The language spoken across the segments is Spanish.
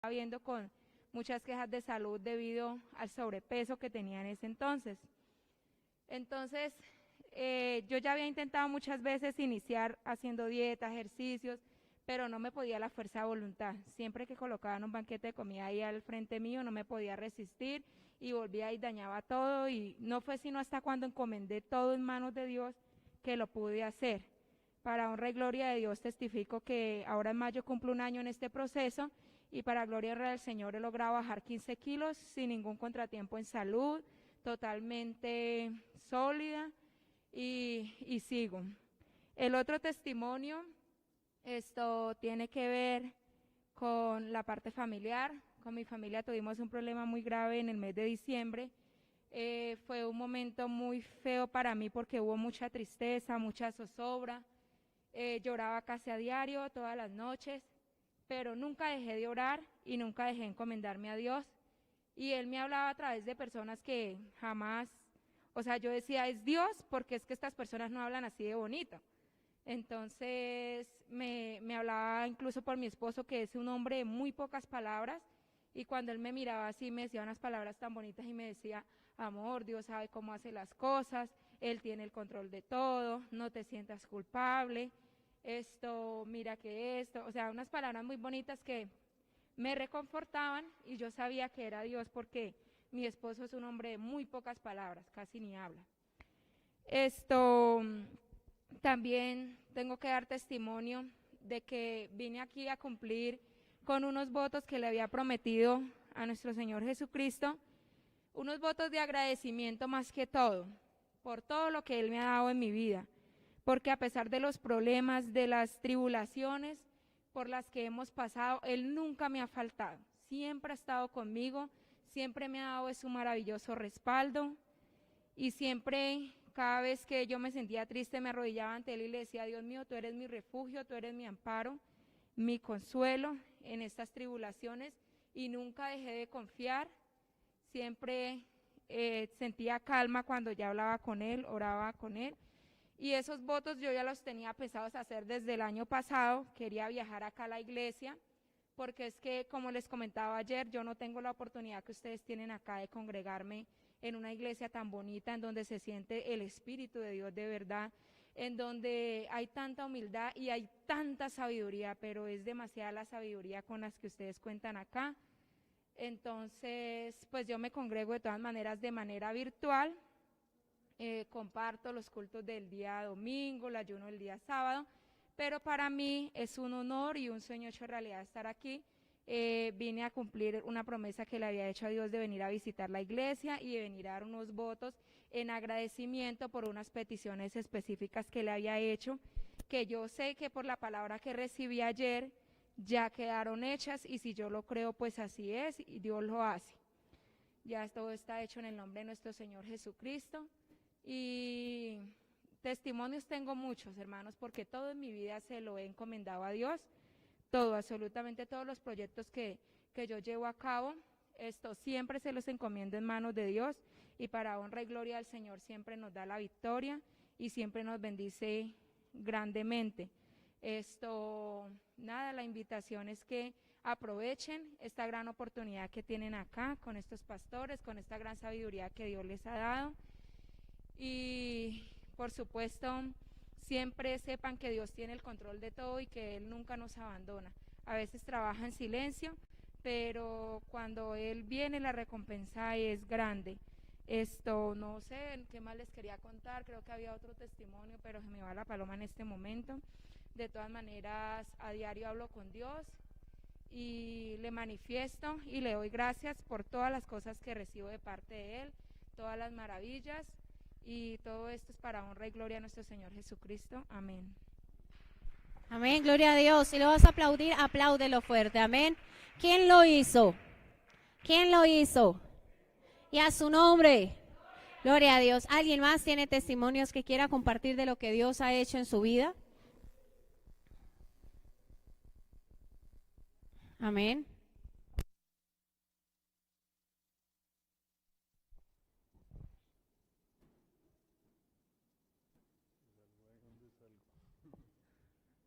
viendo con muchas quejas de salud debido al sobrepeso que tenía en ese entonces. Entonces, yo ya había intentado muchas veces iniciar haciendo dieta, ejercicios, pero no me podía la fuerza de voluntad. Siempre que colocaban un banquete de comida ahí al frente mío, no me podía resistir y volvía y dañaba todo, y no fue sino hasta cuando encomendé todo en manos de Dios que lo pude hacer. Para honra y gloria de Dios testifico que ahora en mayo cumplo un año en este proceso, y para gloria y honra del Señor he logrado bajar 15 kilos sin ningún contratiempo en salud, totalmente sólida, y sigo. El otro testimonio, esto tiene que ver con la parte familiar. Con mi familia tuvimos un problema muy grave en el mes de diciembre. Fue un momento muy feo para mí porque hubo mucha tristeza, mucha zozobra. Lloraba casi a diario, todas las noches, pero nunca dejé de orar y nunca dejé de encomendarme a Dios. Y Él me hablaba a través de personas que jamás, o sea, yo decía, es Dios, porque es que estas personas no hablan así de bonito. Entonces me hablaba incluso por mi esposo, que es un hombre de muy pocas palabras, y cuando él me miraba así me decía unas palabras tan bonitas y me decía, amor, Dios sabe cómo hace las cosas, Él tiene el control de todo, no te sientas culpable, esto, mira que esto, o sea, unas palabras muy bonitas que me reconfortaban, y yo sabía que era Dios porque mi esposo es un hombre de muy pocas palabras, casi ni habla. Esto, también tengo que dar testimonio de que vine aquí a cumplir con unos votos que le había prometido a nuestro Señor Jesucristo, unos votos de agradecimiento más que todo, por todo lo que Él me ha dado en mi vida, porque a pesar de los problemas, de las tribulaciones por las que hemos pasado, Él nunca me ha faltado, siempre ha estado conmigo, siempre me ha dado su maravilloso respaldo, y siempre, cada vez que yo me sentía triste, me arrodillaba ante Él y le decía, Dios mío, tú eres mi refugio, tú eres mi amparo, mi consuelo en estas tribulaciones, y nunca dejé de confiar. Siempre sentía calma cuando ya hablaba con Él, oraba con Él, y esos votos yo ya los tenía pensados hacer desde el año pasado. Quería viajar acá a la iglesia, porque es que, como les comentaba ayer, yo no tengo la oportunidad que ustedes tienen acá de congregarme en una iglesia tan bonita, en donde se siente el Espíritu de Dios de verdad, en donde hay tanta humildad y hay tanta sabiduría, pero es demasiada la sabiduría con las que ustedes cuentan acá. Entonces, pues yo me congrego de todas maneras de manera virtual, comparto los cultos del día domingo, el ayuno del día sábado, pero para mí es un honor y un sueño hecho realidad estar aquí. Vine a cumplir una promesa que le había hecho a Dios de venir a visitar la iglesia y de venir a dar unos votos en agradecimiento por unas peticiones específicas que le había hecho, que yo sé que por la palabra que recibí ayer ya quedaron hechas, y si yo lo creo, pues así es, y Dios lo hace. Ya todo está hecho en el nombre de nuestro Señor Jesucristo. Y testimonios tengo muchos, hermanos, porque todo en mi vida se lo he encomendado a Dios, todo, absolutamente todos los proyectos que yo llevo a cabo, esto siempre se los encomiendo en manos de Dios, y para honra y gloria del Señor siempre nos da la victoria y siempre nos bendice grandemente. Esto, nada, la invitación es que aprovechen esta gran oportunidad que tienen acá con estos pastores, con esta gran sabiduría que Dios les ha dado, y por supuesto siempre sepan que Dios tiene el control de todo y que Él nunca nos abandona. A veces trabaja en silencio, pero cuando Él viene la recompensa es grande. Esto, no sé qué más les quería contar, creo que había otro testimonio, pero se me va la paloma en este momento. De todas maneras, a diario hablo con Dios y le manifiesto y le doy gracias por todas las cosas que recibo de parte de Él, todas las maravillas, y todo esto es para honra y gloria a nuestro Señor Jesucristo. Amén. Amén, gloria a Dios. Si lo vas a aplaudir, apláudelo fuerte, amén. ¿Quién lo hizo? ¿Quién lo hizo? Y a su nombre, gloria a Dios. ¿Alguien más tiene testimonios que quiera compartir de lo que Dios ha hecho en su vida? Amén.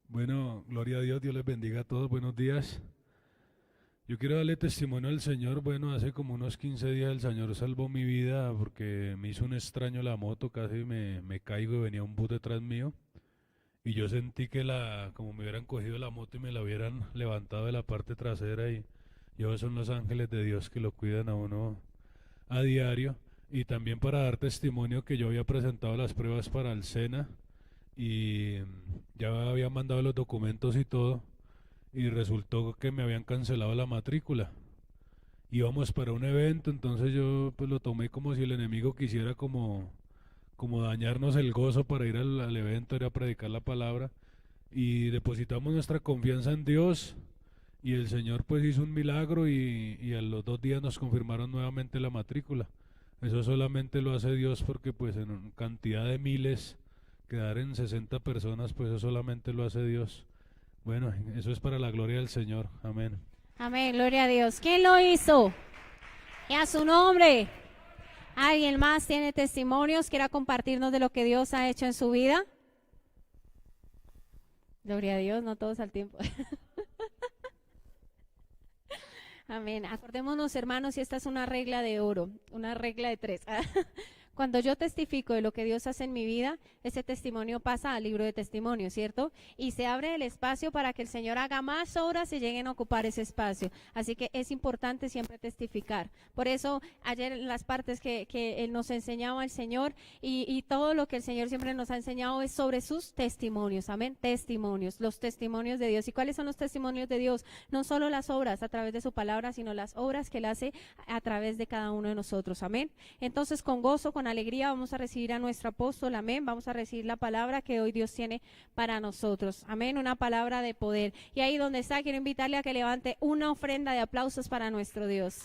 Bueno, gloria a Dios, Dios les bendiga a todos, buenos días. Yo quiero darle testimonio al Señor. Bueno, hace como unos 15 días el Señor salvó mi vida porque me hizo un extraño la moto, casi me caigo y venía un bus detrás mío. Y yo sentí que como me hubieran cogido la moto y me la hubieran levantado de la parte trasera y esos son los ángeles de Dios que lo cuidan a uno a diario. Y también para dar testimonio que yo había presentado las pruebas para el SENA y ya había mandado los documentos y todo y resultó que me habían cancelado la matrícula. Íbamos para un evento, entonces yo pues lo tomé como si el enemigo quisiera como dañarnos el gozo para ir al evento, ir a predicar la palabra y depositamos nuestra confianza en Dios y el Señor pues hizo un milagro y a los 2 días nos confirmaron nuevamente la matrícula. Eso solamente lo hace Dios porque pues en cantidad de miles quedar en 60 personas pues eso solamente lo hace Dios. Bueno, eso es para la gloria del Señor. Amén. Amén, gloria a Dios. ¿Quién lo hizo? Y a su nombre. ¿Alguien más tiene testimonios? ¿Quiera compartirnos de lo que Dios ha hecho en su vida? Gloria a Dios, no todos al tiempo. Amén. Acordémonos, hermanos, y esta es una regla de oro, una regla de 3. Cuando yo testifico de lo que Dios hace en mi vida, ese testimonio pasa al libro de testimonios, ¿cierto? Y se abre el espacio para que el Señor haga más obras y lleguen a ocupar ese espacio. Así que es importante siempre testificar. Por eso, ayer en las partes que Él nos enseñaba el Señor y todo lo que el Señor siempre nos ha enseñado es sobre sus testimonios. Amén. Testimonios, los testimonios de Dios. ¿Y cuáles son los testimonios de Dios? No solo las obras a través de su palabra, sino las obras que Él hace a través de cada uno de nosotros. Amén. Entonces, con gozo, con alegría vamos a recibir a nuestro apóstol, amén, vamos a recibir la palabra que hoy Dios tiene para nosotros, amén, una palabra de poder. Y ahí donde está, quiero invitarle a que levante una ofrenda de aplausos para nuestro Dios.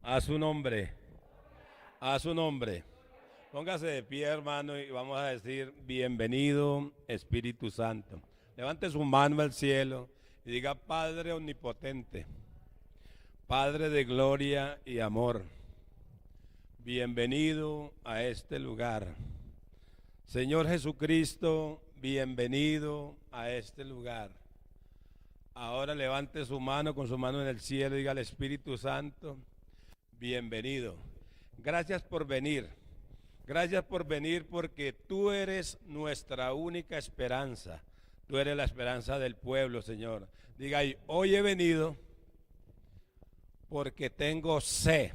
A su nombre, a su nombre. Póngase de pie, hermano, y vamos a decir, bienvenido, Espíritu Santo. Levante su mano al cielo y diga, Padre omnipotente, Padre de gloria y amor, bienvenido a este lugar. Señor Jesucristo, bienvenido a este lugar. Ahora levante su mano con su mano en el cielo y diga al Espíritu Santo, bienvenido. Gracias por venir. Gracias por venir porque tú eres nuestra única esperanza. Tú eres la esperanza del pueblo, Señor. Diga, hoy he venido porque tengo sed.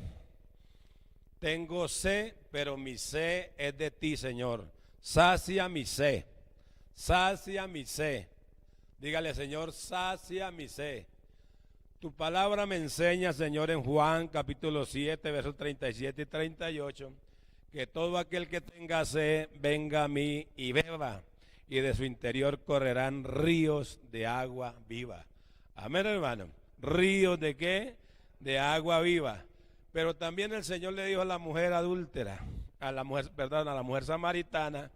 Tengo sed, pero mi sed es de ti, Señor. Sacia mi sed. Sacia mi sed. Dígale, Señor, sacia mi sed. Tu palabra me enseña, Señor, en Juan capítulo 7, versos 37 y 38, que todo aquel que tenga sed, venga a mí y beba, y de su interior correrán ríos de agua viva. Amén, hermano. ¿Ríos de qué? De agua viva. Pero también el Señor le dijo a la mujer adúltera, a la mujer samaritana,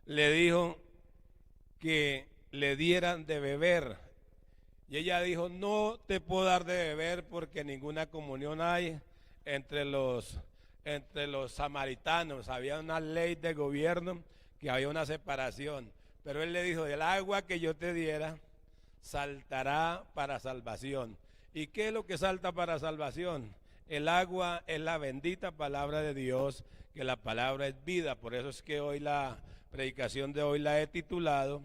le dijo que le dieran de beber. Y ella dijo, no te puedo dar de beber porque ninguna comunión hay entre los samaritanos. Había una ley de gobierno que había una separación. Pero él le dijo, el agua que yo te diera saltará para salvación. ¿Y qué es lo que salta para salvación? El agua es la bendita palabra de Dios, que la palabra es vida. Por eso es que hoy la predicación de hoy la he titulado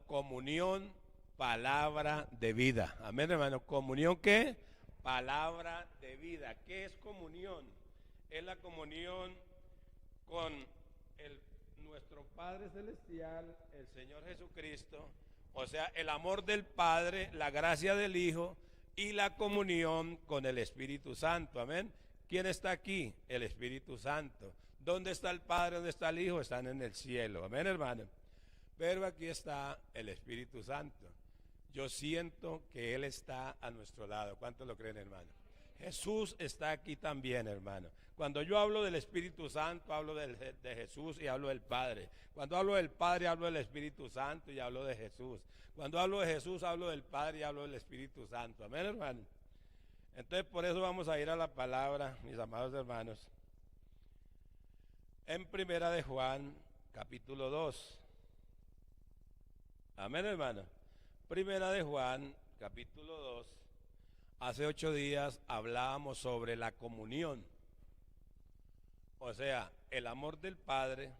Comunión, palabra de vida. Amén, hermano. ¿Comunión qué? Palabra de vida. ¿Qué es comunión? Es la comunión con nuestro Padre Celestial, el Señor Jesucristo, o sea, el amor del Padre, la gracia del Hijo y la comunión con el Espíritu Santo. Amén. ¿Quién está aquí? El Espíritu Santo. ¿Dónde está el Padre? ¿Dónde está el Hijo? Están en el cielo. Amén, hermano. Pero aquí está el Espíritu Santo. Yo siento que Él está a nuestro lado. ¿Cuántos lo creen, hermano? Jesús está aquí también, hermano. Cuando yo hablo del Espíritu Santo, hablo de Jesús y hablo del Padre. Cuando hablo del Padre, hablo del Espíritu Santo y hablo de Jesús. Cuando hablo de Jesús, hablo del Padre y hablo del Espíritu Santo. Amén, hermano. Entonces por eso vamos a ir a la palabra, mis amados hermanos. En Primera de Juan, capítulo 2. Amén, hermano. Primera de Juan, capítulo 2. Hace 8 días hablábamos sobre la comunión. O sea, el amor del Padre,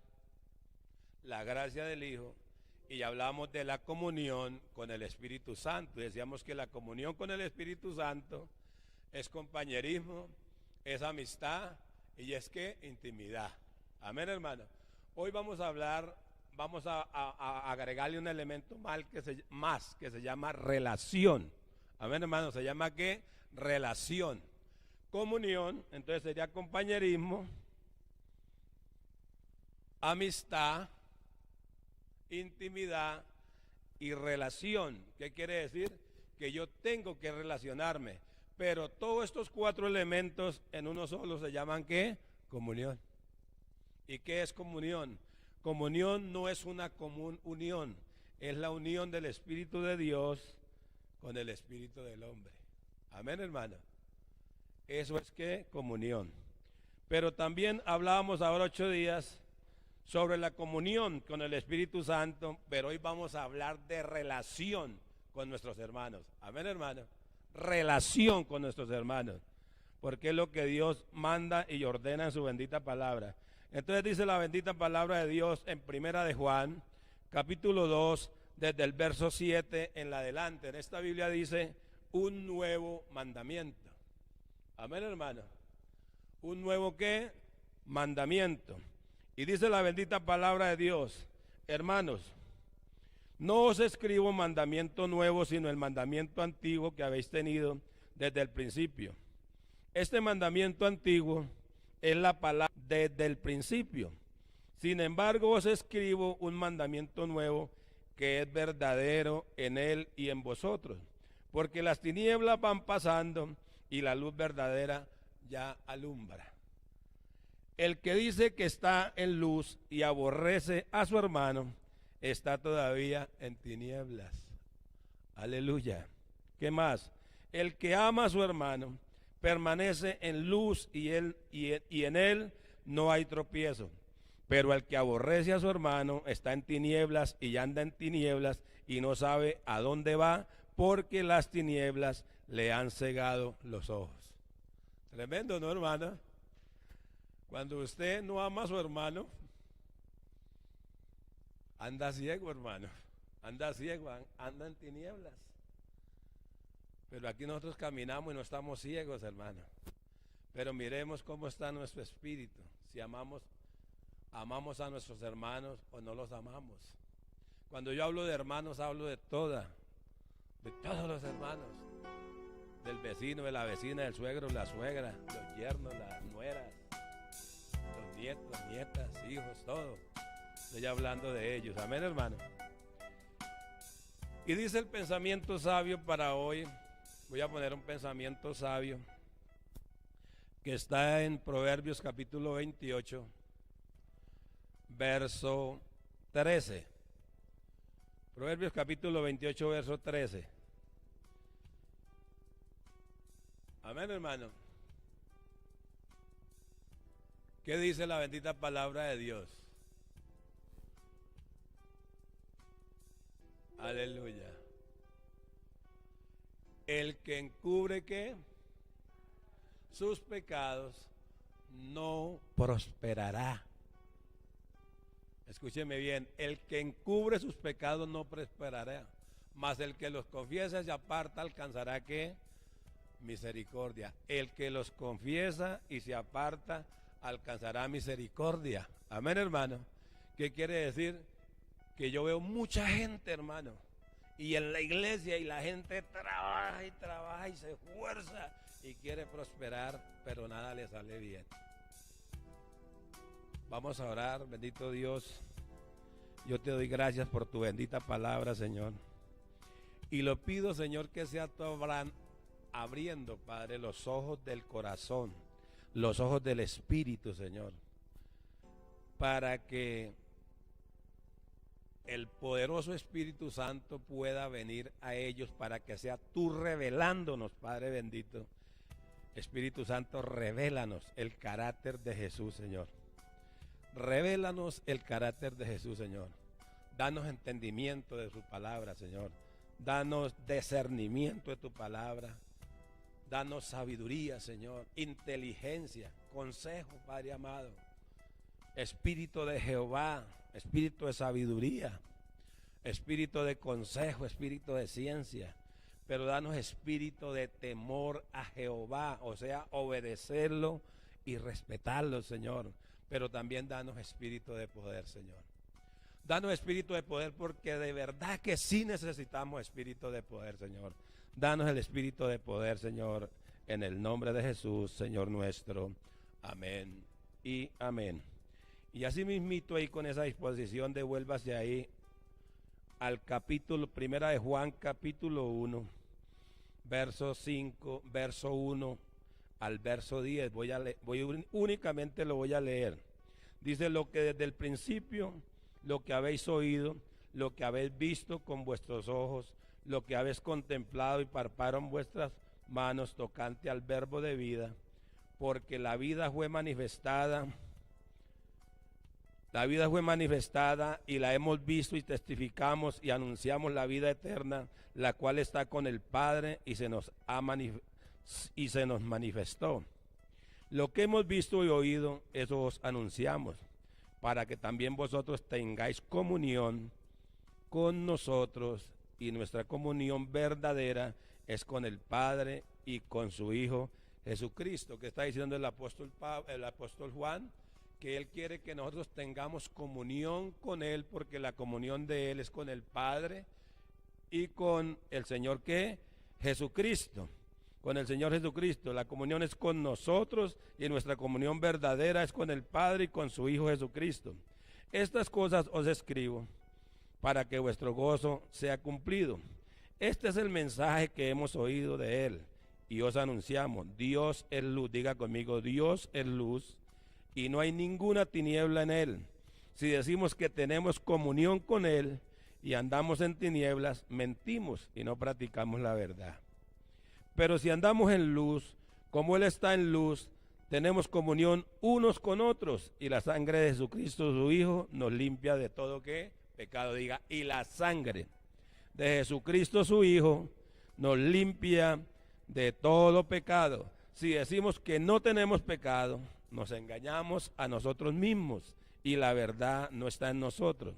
la gracia del Hijo, y hablamos de la comunión con el Espíritu Santo. Y decíamos que la comunión con el Espíritu Santo es compañerismo, es amistad y es que intimidad. Amén, hermano. Hoy vamos a hablar, vamos a agregarle un elemento más que se llama relación. Amén, hermano. ¿Se llama qué? Relación. Comunión, entonces sería compañerismo, amistad, intimidad y relación. ¿Qué quiere decir? Que yo tengo que relacionarme. Pero todos estos 4 elementos en uno solo se llaman ¿qué? Comunión. ¿Y qué es comunión? Comunión no es una común unión, es la unión del Espíritu de Dios con el Espíritu del hombre. Amén, hermano. Eso es ¿qué? Comunión. Pero también hablábamos ahora 8 días sobre la comunión con el Espíritu Santo, pero hoy vamos a hablar de relación con nuestros hermanos. Amén, hermano. Relación con nuestros hermanos, porque es lo que Dios manda y ordena en su bendita palabra. Entonces dice la bendita palabra de Dios en Primera de Juan, capítulo 2, desde el verso 7 en la adelante. En esta Biblia dice, un nuevo mandamiento. Amén, hermano. Un nuevo ¿qué? Mandamiento. Y dice la bendita palabra de Dios, hermanos, no os escribo mandamiento nuevo, sino el mandamiento antiguo que habéis tenido desde el principio. Este mandamiento antiguo es la palabra desde el principio. Sin embargo, os escribo un mandamiento nuevo que es verdadero en él y en vosotros. Porque las tinieblas van pasando y la luz verdadera ya alumbra. El que dice que está en luz y aborrece a su hermano, está todavía en tinieblas. Aleluya. ¿Qué más? El que ama a su hermano permanece en luz y en él no hay tropiezo. Pero el que aborrece a su hermano está en tinieblas y anda en tinieblas y no sabe a dónde va, porque las tinieblas le han cegado los ojos. Tremendo, ¿no, hermano? Cuando usted no ama a su hermano, anda ciego, hermano. Anda ciego, anda en tinieblas. Pero aquí nosotros caminamos y no estamos ciegos, hermano. Pero miremos cómo está nuestro espíritu. Si amamos a nuestros hermanos o no los amamos. Cuando yo hablo de hermanos, hablo de todos los hermanos. Del vecino, de la vecina, del suegro, la suegra, los yernos, las nueras, los nietos, nietas, hijos, todo. Estoy hablando de ellos. Amén, hermano. Y dice el pensamiento sabio para hoy. Voy a poner un pensamiento sabio que está en Proverbios capítulo 28, verso 13. Proverbios capítulo 28, verso 13. Amén, hermano. ¿Qué dice la bendita palabra de Dios? Aleluya. El que encubre ¿qué? Sus pecados no prosperará. Escúcheme bien, el que encubre sus pecados no prosperará, mas el que los confiesa y se aparta alcanzará ¿qué? Misericordia. El que los confiesa y se aparta alcanzará misericordia. Amén, hermano. ¿Qué quiere decir? Que yo veo mucha gente, hermano, y en la iglesia y la gente trabaja y se esfuerza y quiere prosperar, pero nada le sale bien. Vamos a orar. Bendito Dios, yo te doy gracias por tu bendita palabra, Señor, y lo pido, Señor, que sea tu abriendo, Padre, los ojos del corazón, los ojos del Espíritu, Señor, para que el poderoso Espíritu Santo pueda venir a ellos, para que sea tú revelándonos, Padre bendito, Espíritu Santo, revélanos el carácter de Jesús, Señor. Revélanos el carácter de Jesús, Señor. Danos entendimiento de su palabra, Señor. Danos discernimiento de tu palabra. Danos sabiduría, Señor. Inteligencia, consejo, Padre amado. Espíritu de Jehová, espíritu de sabiduría, espíritu de consejo, espíritu de ciencia. Pero danos espíritu de temor a Jehová, o sea, obedecerlo y respetarlo, Señor. Pero también danos espíritu de poder, Señor. Danos espíritu de poder, porque de verdad que sí necesitamos espíritu de poder, Señor. Danos el espíritu de poder, Señor, en el nombre de Jesús, Señor nuestro. Amén y amén. Y así mismito ahí con esa disposición, devuélvase ahí al capítulo, primera de Juan, capítulo 1, verso 5, verso 1 al verso 10. Únicamente lo voy a leer. Dice: lo que desde el principio, lo que habéis oído, lo que habéis visto con vuestros ojos, lo que habéis contemplado y palparon vuestras manos tocante al verbo de vida, porque la vida fue manifestada y la hemos visto y testificamos y anunciamos la vida eterna, la cual está con el Padre y se nos manifestó. Lo que hemos visto y oído, eso os anunciamos, para que también vosotros tengáis comunión con nosotros, y nuestra comunión verdadera es con el Padre y con su Hijo Jesucristo. Que está diciendo el apóstol Juan, que él quiere que nosotros tengamos comunión con él, porque la comunión de él es con el Padre y con el Señor, ¿qué? Jesucristo. Con el Señor Jesucristo. La comunión es con nosotros, y nuestra comunión verdadera es con el Padre y con su Hijo Jesucristo. Estas cosas os escribo para que vuestro gozo sea cumplido. Este es el mensaje que hemos oído de él y os anunciamos. Dios es luz. Diga conmigo: Dios es luz, y no hay ninguna tiniebla en él. Si decimos que tenemos comunión con él y andamos en tinieblas, mentimos y no practicamos la verdad. Pero si andamos en luz, como él está en luz, tenemos comunión unos con otros, y la sangre de Jesucristo, su Hijo, nos limpia de todo ¿qué? Pecado. Diga: y la sangre de Jesucristo, su Hijo, nos limpia de todo pecado. Si decimos que no tenemos pecado, nos engañamos a nosotros mismos, y la verdad no está en nosotros.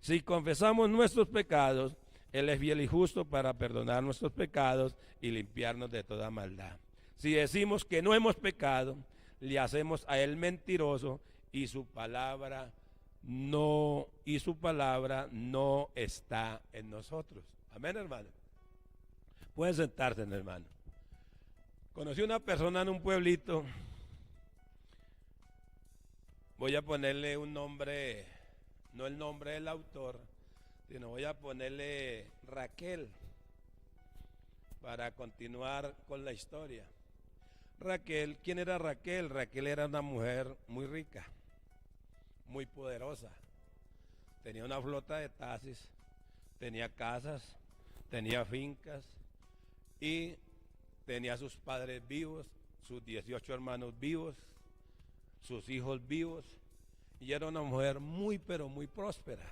Si confesamos nuestros pecados, él es fiel y justo para perdonar nuestros pecados y limpiarnos de toda maldad. Si decimos que no hemos pecado, le hacemos a él mentiroso, y su palabra no está en nosotros. Amén, hermano. Pueden sentarse, hermano. Conocí una persona en un pueblito. Voy a ponerle un nombre, no el nombre del autor, sino voy a ponerle Raquel, para continuar con la historia. Raquel, ¿quién era Raquel? Raquel era una mujer muy rica, muy poderosa. Tenía una flota de taxis, tenía casas, tenía fincas, y tenía sus padres vivos, sus 18 hermanos vivos, sus hijos vivos, y era una mujer muy, pero muy próspera.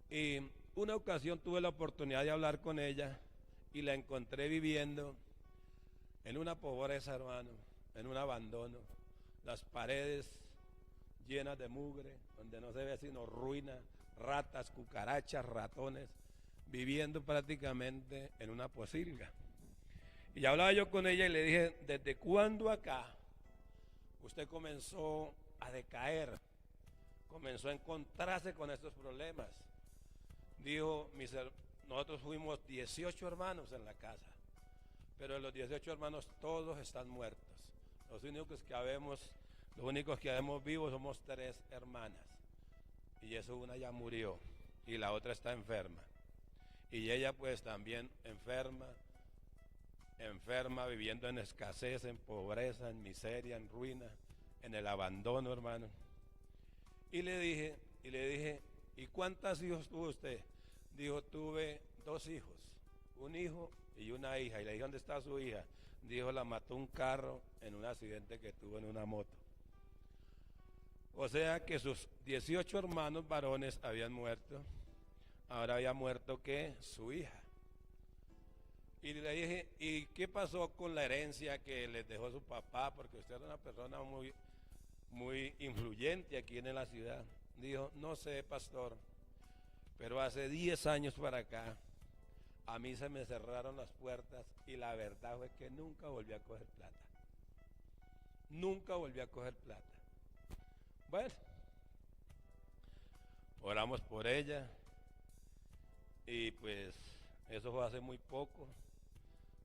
Y una ocasión tuve la oportunidad de hablar con ella, y la encontré viviendo en una pobreza, hermano, en un abandono, las paredes llenas de mugre, donde no se ve sino ruinas, ratas, cucarachas, ratones, viviendo prácticamente en una posilga. Y hablaba yo con ella y le dije: ¿desde cuándo acá usted comenzó a decaer? Comenzó a encontrarse con estos problemas. Dijo: nosotros fuimos 18 hermanos en la casa, pero de los 18 hermanos todos están muertos. Los únicos que habemos vivos somos 3 hermanas, y eso una ya murió y la otra está enferma, y ella pues también enferma, viviendo en escasez, en pobreza, en miseria, en ruina, en el abandono, hermano. Y le dije: ¿y cuántos hijos tuvo usted? Dijo: tuve 2 hijos, un hijo y una hija. Y le dije: ¿dónde está su hija? Dijo, la mató un carro en un accidente que tuvo en una moto. O sea que sus 18 hermanos varones habían muerto. Ahora había muerto, ¿qué? Su hija. Y le dije, ¿y qué pasó con la herencia que les dejó su papá? Porque usted era una persona muy influyente aquí en la ciudad. Dijo, no sé, pastor, pero hace 10 años para acá, a mí se me cerraron las puertas y la verdad fue que nunca volví a coger plata. Nunca volví a coger plata. Bueno, oramos por ella y pues eso fue hace muy poco.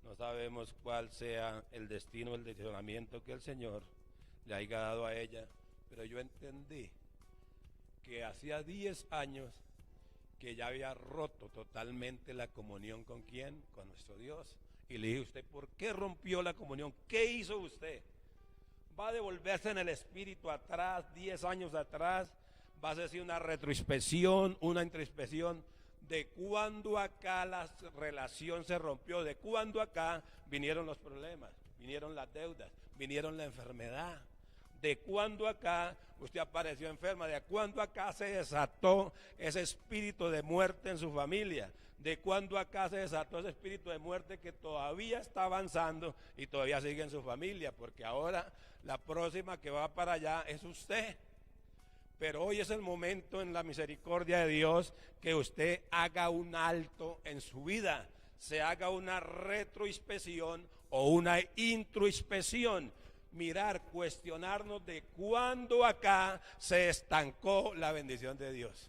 No sabemos cuál sea el destino, el direccionamiento que el Señor le haya dado a ella, pero yo entendí que hacía 10 años que ya había roto totalmente la comunión ¿con quién? Con nuestro Dios. Y le dije, ¿usted por qué rompió la comunión? ¿Qué hizo usted? Va a devolverse en el espíritu atrás, 10 años atrás, va a hacer una retroinspección, una introspección de cuándo acá la relación se rompió, de cuándo acá vinieron los problemas, vinieron las deudas, vinieron la enfermedad, de cuándo acá usted apareció enferma, de cuándo acá se desató ese espíritu de muerte en su familia, de cuándo acá se desató ese espíritu de muerte que todavía está avanzando y todavía sigue en su familia, porque ahora la próxima que va para allá es usted. Pero hoy es el momento en la misericordia de Dios que usted haga un alto en su vida, se haga una retroinspección o una introinspección, mirar, cuestionarnos de cuándo acá se estancó la bendición de Dios.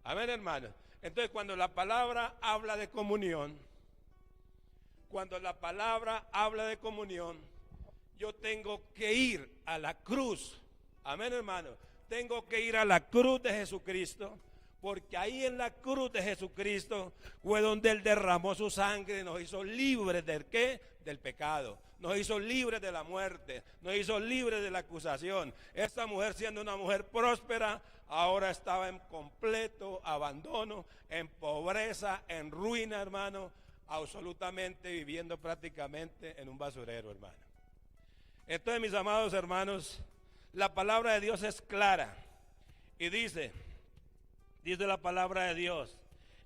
Amén, hermanos. Entonces, cuando la palabra habla de comunión, yo tengo que ir a la cruz. Amén, hermano. Tengo que ir a la cruz de Jesucristo, porque ahí en la cruz de Jesucristo fue donde Él derramó su sangre, nos hizo libres ¿del qué? Del pecado, nos hizo libres de la muerte, nos hizo libres de la acusación. Esta mujer, siendo una mujer próspera, ahora estaba en completo abandono, en pobreza, en ruina, hermano, absolutamente viviendo prácticamente en un basurero, hermano. Entonces, mis amados hermanos, la palabra de Dios es clara y dice la palabra de Dios,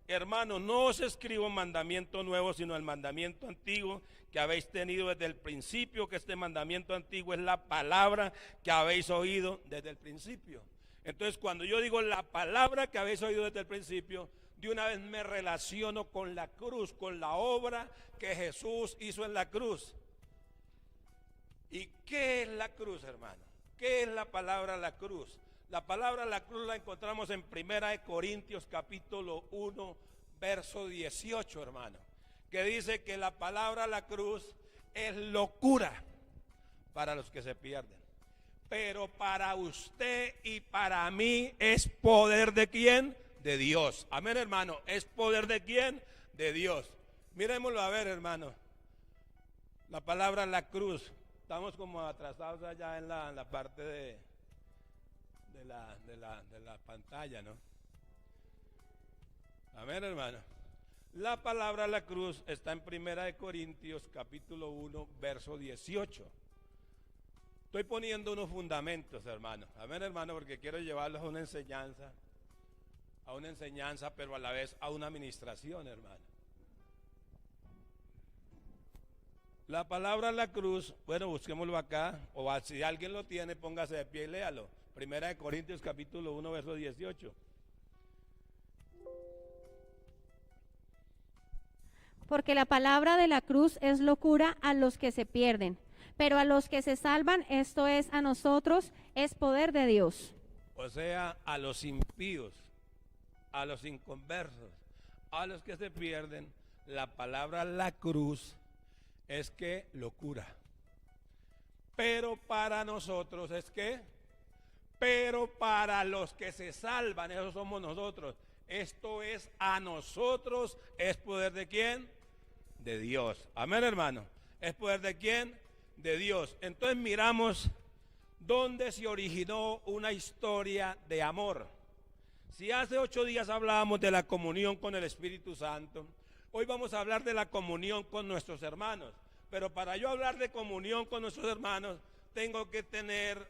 hermano, no os escribo mandamiento nuevo, sino el mandamiento antiguo que habéis tenido desde el principio, que este mandamiento antiguo es la palabra que habéis oído desde el principio. Entonces, cuando yo digo la palabra que habéis oído desde el principio, de una vez me relaciono con la cruz, con la obra que Jesús hizo en la cruz. ¿Y qué es la cruz, hermano? ¿Qué es la palabra la cruz? La palabra la cruz la encontramos en 1 Corintios capítulo 1, verso 18, hermano, que dice que la palabra la cruz es locura para los que se pierden, pero para usted y para mí es poder ¿de quién? De Dios. Amén, hermano. ¿Es poder de quién? De Dios. Miremoslo a ver, hermano. La palabra la cruz. Estamos como atrasados allá en la parte de la pantalla, ¿no? Amén, hermano. La palabra la cruz está en 1 Corintios capítulo 1, verso 18. Estoy poniendo unos fundamentos, hermano. Amén, hermano, porque quiero llevarlos a una enseñanza, pero a la vez a una administración, hermano. La palabra la cruz, bueno, busquémoslo acá, o si alguien lo tiene, póngase de pie y léalo. 1 Corintios capítulo 1, verso 18. Porque la palabra de la cruz es locura a los que se pierden, pero a los que se salvan, esto es a nosotros, es poder de Dios. O sea, a los impíos, a los inconversos, a los que se pierden, la palabra la cruz es que locura. Pero para nosotros es que, pero para los que se salvan, esos somos nosotros. Esto es a nosotros, es poder de quién? De Dios. Amén, hermano. ¿Es poder de quién? De Dios. Entonces miramos dónde se originó una historia de amor. Si hace 8 días hablábamos de la comunión con el Espíritu Santo, hoy vamos a hablar de la comunión con nuestros hermanos. Pero para yo hablar de comunión con nuestros hermanos, tengo que tener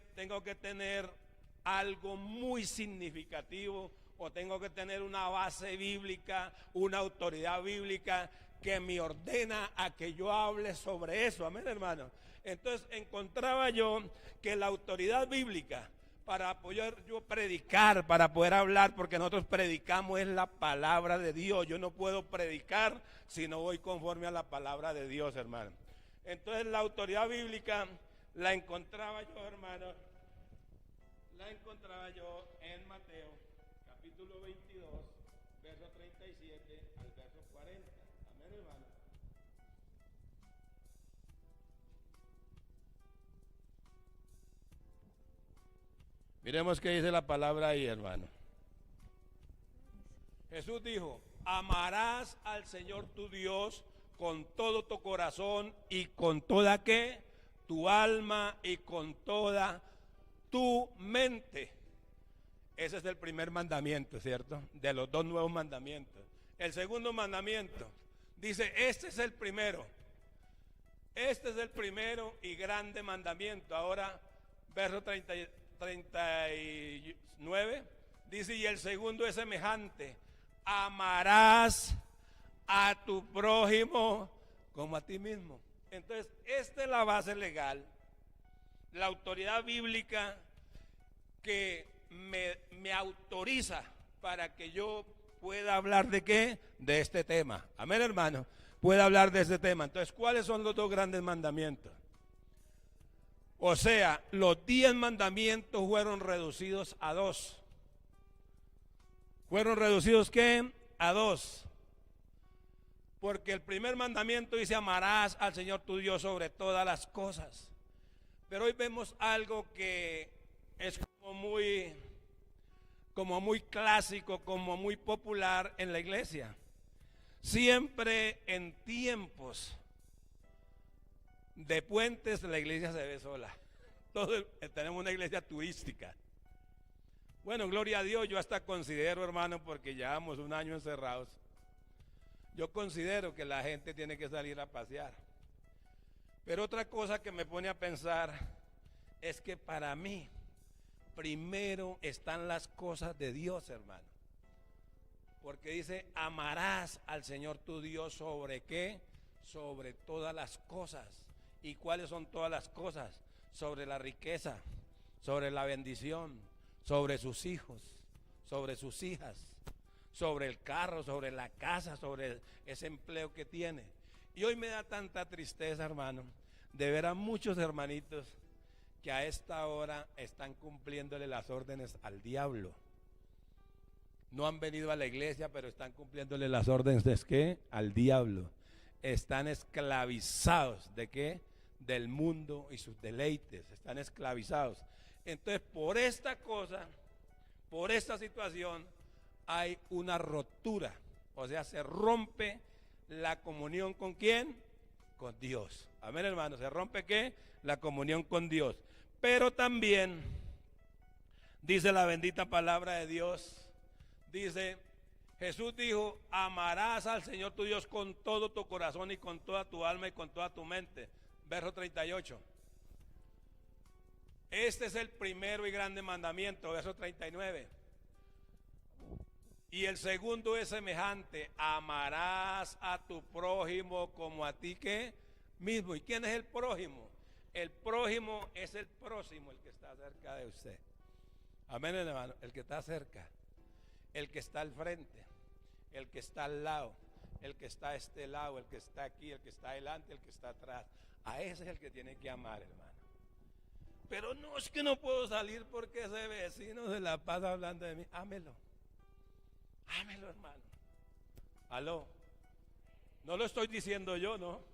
algo muy significativo, o tengo que tener una base bíblica, una autoridad bíblica que me ordena a que yo hable sobre eso. Amén, hermano. Entonces encontraba yo que la autoridad bíblica para poder yo predicar, para poder hablar, porque nosotros predicamos es la palabra de Dios. Yo no puedo predicar si no voy conforme a la palabra de Dios, hermano. Entonces la autoridad bíblica la encontraba yo, hermano, en Mateo, capítulo 22, verso 37 al verso 40. Amén, hermano. Miremos qué dice la palabra ahí, hermano. Jesús dijo: amarás al Señor tu Dios con todo tu corazón y con toda ¿qué? Tu alma y con toda tu mente. Ese es el primer mandamiento, ¿cierto? De los dos nuevos mandamientos. El segundo mandamiento dice: este es el primero. Este es el primero y grande mandamiento. Ahora, verso 39 dice: y el segundo es semejante: amarás a tu prójimo como a ti mismo. Entonces, esta es la base legal, la autoridad bíblica que me autoriza para que yo pueda hablar de ¿qué? De este tema. Amén, hermano. Pueda hablar de este tema. Entonces, ¿cuáles son los dos grandes mandamientos? O sea, los 10 mandamientos fueron reducidos a 2. ¿Fueron reducidos qué? A 2. Porque el primer mandamiento dice: amarás al Señor tu Dios sobre todas las cosas. Pero hoy vemos algo que es como muy clásico, como muy popular en la iglesia. Siempre en tiempos de puentes la iglesia se ve sola. Todos tenemos una iglesia turística. Bueno, gloria a Dios, yo hasta considero, hermano, porque llevamos un año encerrados, yo considero que la gente tiene que salir a pasear. Pero otra cosa que me pone a pensar es que para mí primero están las cosas de Dios, hermano. Porque dice: amarás al Señor tu Dios sobre ¿qué? Sobre todas las cosas. ¿Y cuáles son todas las cosas? Sobre la riqueza, sobre la bendición, sobre sus hijos, sobre sus hijas, sobre el carro, sobre la casa, sobre ese empleo que tiene. Y hoy me da tanta tristeza, hermano, de ver a muchos hermanitos que a esta hora están cumpliéndole las órdenes al diablo. No han venido a la iglesia, pero están cumpliéndole las órdenes ¿de qué? Al diablo. Están esclavizados ¿de qué? Del mundo y sus deleites. Están esclavizados. Entonces, por esta cosa, por esta situación, hay una rotura. O sea, se rompe la comunión ¿con quién? Con Dios. Amén, hermano. Se rompe ¿qué? La comunión con Dios. Pero también dice la bendita palabra de Dios. Dice: Jesús dijo: amarás al Señor tu Dios con todo tu corazón y con toda tu alma y con toda tu mente. Verso 38. Este es el primero y grande mandamiento. Verso 39. Y el segundo es semejante: amarás a tu prójimo como a ti ¿qué? Mismo. ¿Y quién es el prójimo? El prójimo es el próximo, el que está cerca de usted. Amén, hermano. El que está cerca, el que está al frente, el que está al lado, el que está a este lado, el que está aquí, el que está adelante, el que está atrás. A ese es el que tiene que amar, hermano. Pero no, es que no puedo salir porque ese vecino se la pasa hablando de mí. Ámelo. Ámelo, hermano. Aló. No lo estoy diciendo yo, ¿no?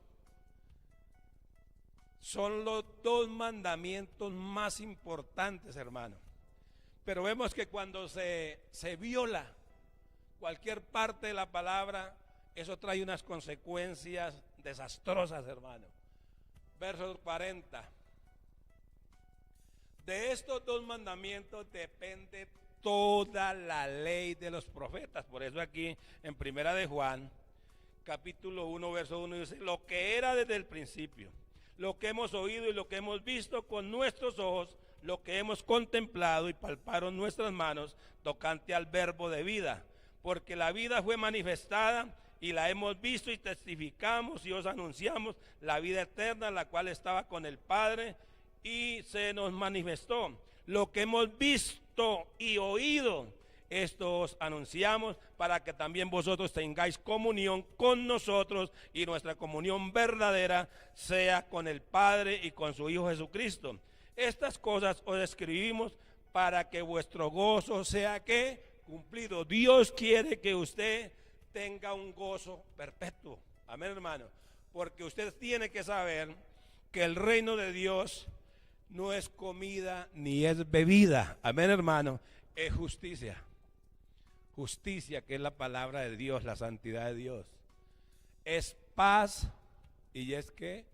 Son los dos mandamientos más importantes, hermano. Pero vemos que cuando se viola cualquier parte de la palabra, eso trae unas consecuencias desastrosas, hermano. Verso 40. De estos dos mandamientos depende toda la ley de los profetas. Por eso aquí en Primera de Juan, capítulo 1, verso 1, dice, lo que era desde el principio, lo que hemos oído y lo que hemos visto con nuestros ojos, lo que hemos contemplado y palparon nuestras manos tocante al verbo de vida, porque la vida fue manifestada y la hemos visto y testificamos y os anunciamos la vida eterna, la cual estaba con el Padre y se nos manifestó. Lo que hemos visto y oído, esto os anunciamos para que también vosotros tengáis comunión con nosotros y nuestra comunión verdadera sea con el Padre y con su Hijo Jesucristo. Estas cosas os escribimos para que vuestro gozo sea ¿qué? Cumplido. Dios quiere que usted tenga un gozo perpetuo. Amén, hermano. Porque usted tiene que saber que el reino de Dios no es comida ni es bebida. Amén, hermano. Es justicia. Justicia, que es la palabra de Dios, la santidad de Dios. Es paz y es que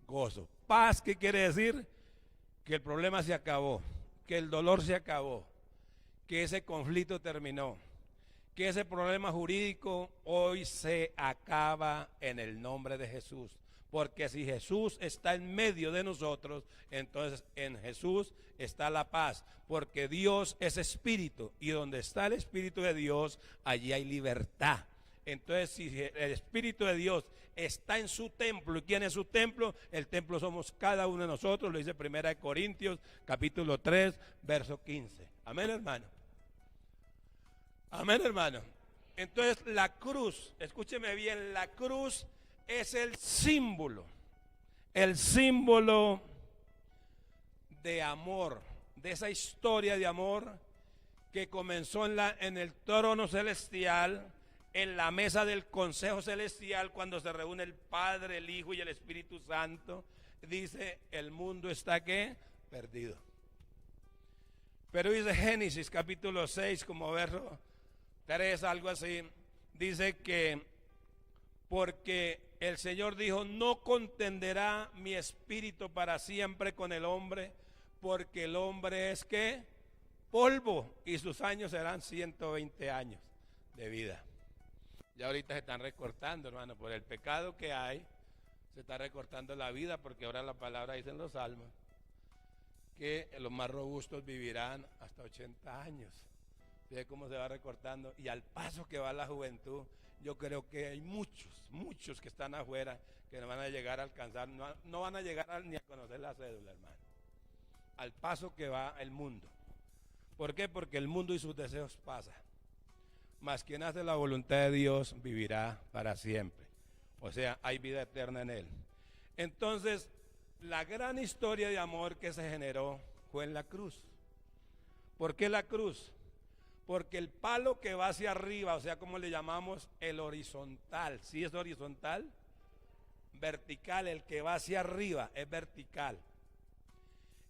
gozo. Paz, ¿qué quiere decir? Que el problema se acabó, que el dolor se acabó, que ese conflicto terminó, que ese problema jurídico hoy se acaba en el nombre de Jesús. Porque si Jesús está en medio de nosotros, entonces en Jesús está la paz. Porque Dios es espíritu y donde está el espíritu de Dios, allí hay libertad. Entonces si el espíritu de Dios está en su templo, ¿y quién es su templo? El templo somos cada uno de nosotros, lo dice 1 Corintios capítulo 3, verso 15. Amén, hermano. Amén, hermano. Entonces la cruz, escúcheme bien, la cruz es el símbolo de amor, de esa historia de amor que comenzó en el trono celestial, en la mesa del consejo celestial, cuando se reúne el Padre, el Hijo y el Espíritu Santo. Dice, el mundo está ¿qué? Perdido. Pero dice Génesis capítulo 6, como verso 3, algo así, dice que porque el Señor dijo, no contenderá mi espíritu para siempre con el hombre, porque el hombre es ¿qué? Polvo, y sus años serán 120 años de vida. Ya ahorita se están recortando, hermano, por el pecado que hay, se está recortando la vida, porque ahora la palabra dice en los Salmos que los más robustos vivirán hasta 80 años. Fíjate cómo se va recortando, y al paso que va la juventud, yo creo que hay muchos que están afuera que no van a llegar a alcanzar, no van a llegar ni a conocer la cédula, hermano. Al paso que va el mundo. ¿Por qué? Porque el mundo y sus deseos pasan. Mas quien hace la voluntad de Dios vivirá para siempre. O sea, hay vida eterna en él. Entonces, la gran historia de amor que se generó fue en la cruz. ¿Por qué la cruz? Porque el palo que va hacia arriba, o sea, como le llamamos el horizontal, ¿sí es horizontal? Vertical, el que va hacia arriba es vertical.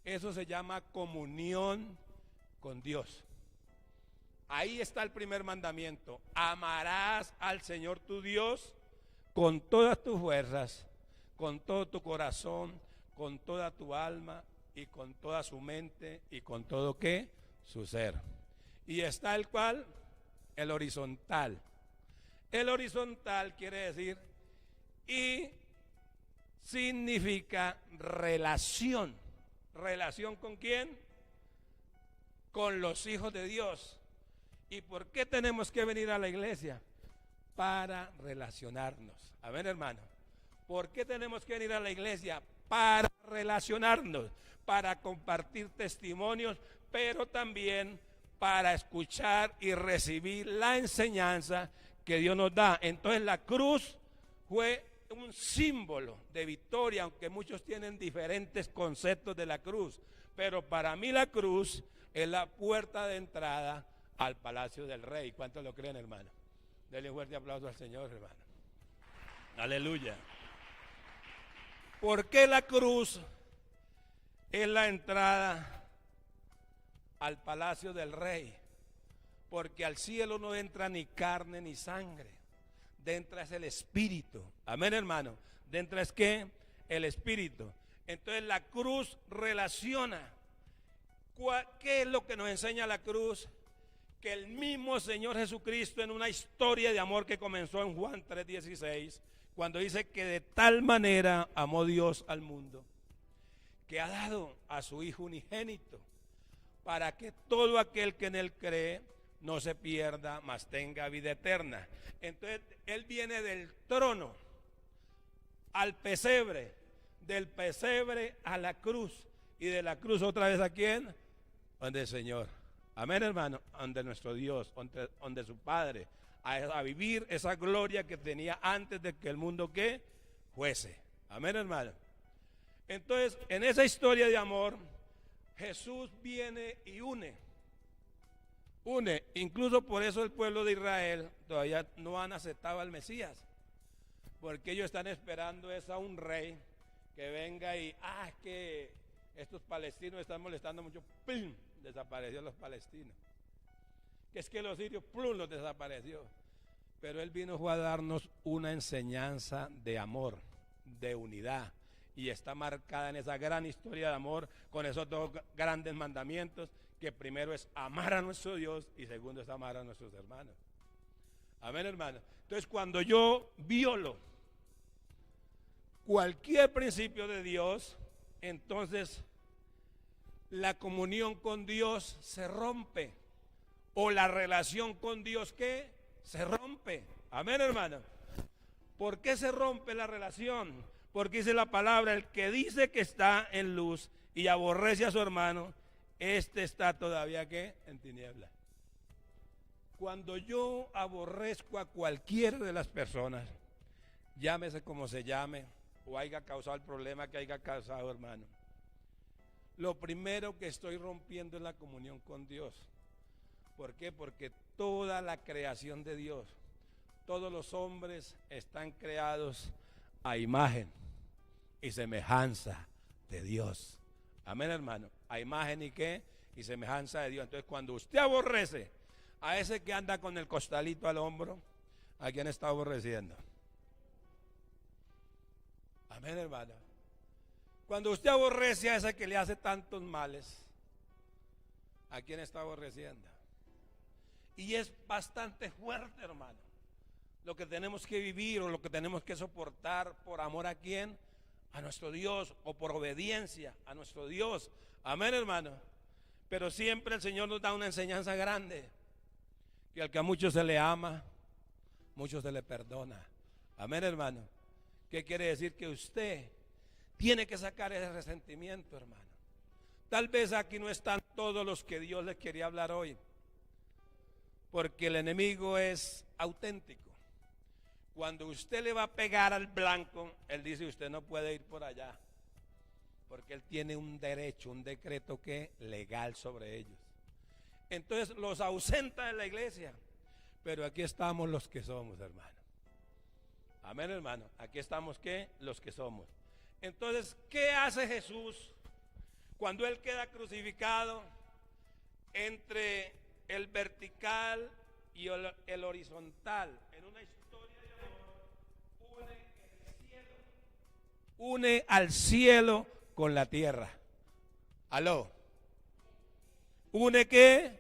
Eso se llama comunión con Dios. Ahí está el primer mandamiento. Amarás al Señor tu Dios con todas tus fuerzas, con todo tu corazón, con toda tu alma y con toda su mente y con todo ¿qué? Su ser. Y está el cual, el horizontal. El horizontal quiere decir y significa relación. ¿Relación con quién? Con los hijos de Dios. ¿Y por qué tenemos que venir a la iglesia? Para relacionarnos. A ver, hermano, ¿por qué tenemos que venir a la iglesia? Para relacionarnos, para compartir testimonios, pero también para escuchar y recibir la enseñanza que Dios nos da. Entonces la cruz fue un símbolo de victoria, aunque muchos tienen diferentes conceptos de la cruz, pero para mí la cruz es la puerta de entrada al palacio del rey. ¿Cuántos lo creen, hermano? Denle un fuerte aplauso al Señor, hermano. Aleluya. ¿Por qué la cruz es la entrada al palacio del rey? Porque al cielo no entra ni carne ni sangre, dentro es el espíritu. Amén, hermano. Dentro es ¿qué? El espíritu. Entonces la cruz relaciona. ¿Qué es lo que nos enseña la cruz? que el mismo Señor Jesucristo, en una historia de amor que comenzó en Juan 3:16, cuando dice que de tal manera amó Dios al mundo, que ha dado a su Hijo unigénito, para que todo aquel que en él cree no se pierda, mas tenga vida eterna. Entonces él viene del trono al pesebre, del pesebre a la cruz, y de la cruz otra vez ¿a quién? Donde el Señor. Amén, hermano, donde nuestro Dios, donde su Padre, a vivir esa gloria que tenía antes de que el mundo que fuese. Amén, hermano. Entonces, en esa historia de amor, Jesús viene y une, incluso por eso el pueblo de Israel todavía no han aceptado al Mesías, porque ellos están esperando es a un rey que venga y, es que estos palestinos están molestando mucho, ¡pum!, desapareció los palestinos, que es que los sirios, ¡pum!, los desapareció, pero él vino a darnos una enseñanza de amor, de unidad, y está marcada en esa gran historia de amor con esos dos grandes mandamientos, que primero es amar a nuestro Dios y segundo es amar a nuestros hermanos. Amén, hermano. Entonces, cuando yo violo cualquier principio de Dios, entonces la comunión con Dios se rompe, o la relación con Dios ¿qué? Se rompe. Amén, hermano. ¿Por qué se rompe la relación? Porque dice la palabra, el que dice que está en luz y aborrece a su hermano, este está todavía ¿qué? En tinieblas. Cuando yo aborrezco a cualquiera de las personas, llámese como se llame, o haya causado el problema que haya causado, hermano, lo primero que estoy rompiendo es la comunión con Dios. ¿Por qué? Porque toda la creación de Dios, todos los hombres están creados a imagen y semejanza de Dios. Amén, hermano. A imagen y qué? Y semejanza de Dios. Entonces, cuando usted aborrece a ese que anda con el costalito al hombro, ¿a quién está aborreciendo? Amén, hermano. Cuando usted aborrece a ese que le hace tantos males, ¿a quién está aborreciendo? Y es bastante fuerte, hermano, lo que tenemos que vivir o lo que tenemos que soportar por amor a quién, a nuestro Dios, o por obediencia a nuestro Dios. Amén, hermano. Pero siempre el Señor nos da una enseñanza grande, que al que a muchos se le ama, muchos se le perdona. Amén, hermano. ¿Qué quiere decir? Que usted tiene que sacar ese resentimiento, hermano. Tal vez aquí no están todos los que Dios les quería hablar hoy, porque el enemigo es auténtico. Cuando usted le va a pegar al blanco, él dice, usted no puede ir por allá, porque él tiene un derecho, un decreto que legal sobre ellos. Entonces los ausenta de la iglesia, pero aquí estamos los que somos, hermano. Amén, hermano. Aquí estamos ¿qué? Los que somos. Entonces, ¿qué hace Jesús cuando él queda crucificado entre el vertical y el horizontal? En una historia de amor, une al cielo con la tierra. ¿Aló? ¿Une qué?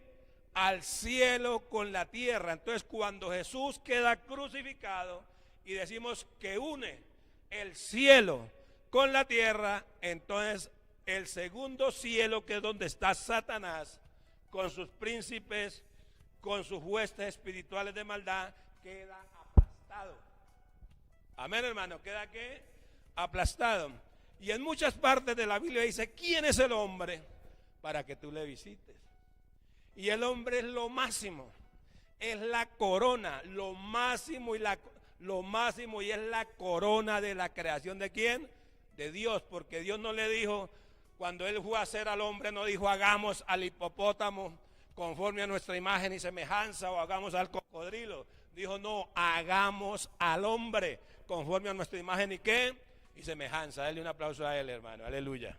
Al cielo con la tierra. Entonces, cuando Jesús queda crucificado y decimos que une el cielo con la tierra, entonces el segundo cielo, que es donde está Satanás con sus príncipes, con sus huestes espirituales de maldad, queda aplastado. Amén, hermano. ¿Queda qué? Aplastado. Y en muchas partes de la Biblia dice, ¿quién es el hombre para que tú le visites? Y el hombre es lo máximo, es la corona, lo máximo y es la corona de la creación ¿de quién? De Dios, porque Dios no le dijo, cuando él fue a hacer al hombre, no dijo hagamos al hipopótamo conforme a nuestra imagen y semejanza, o hagamos al cocodrilo. Dijo no, hagamos al hombre conforme a nuestra imagen y qué, y semejanza. Dale un aplauso a él, hermano, aleluya.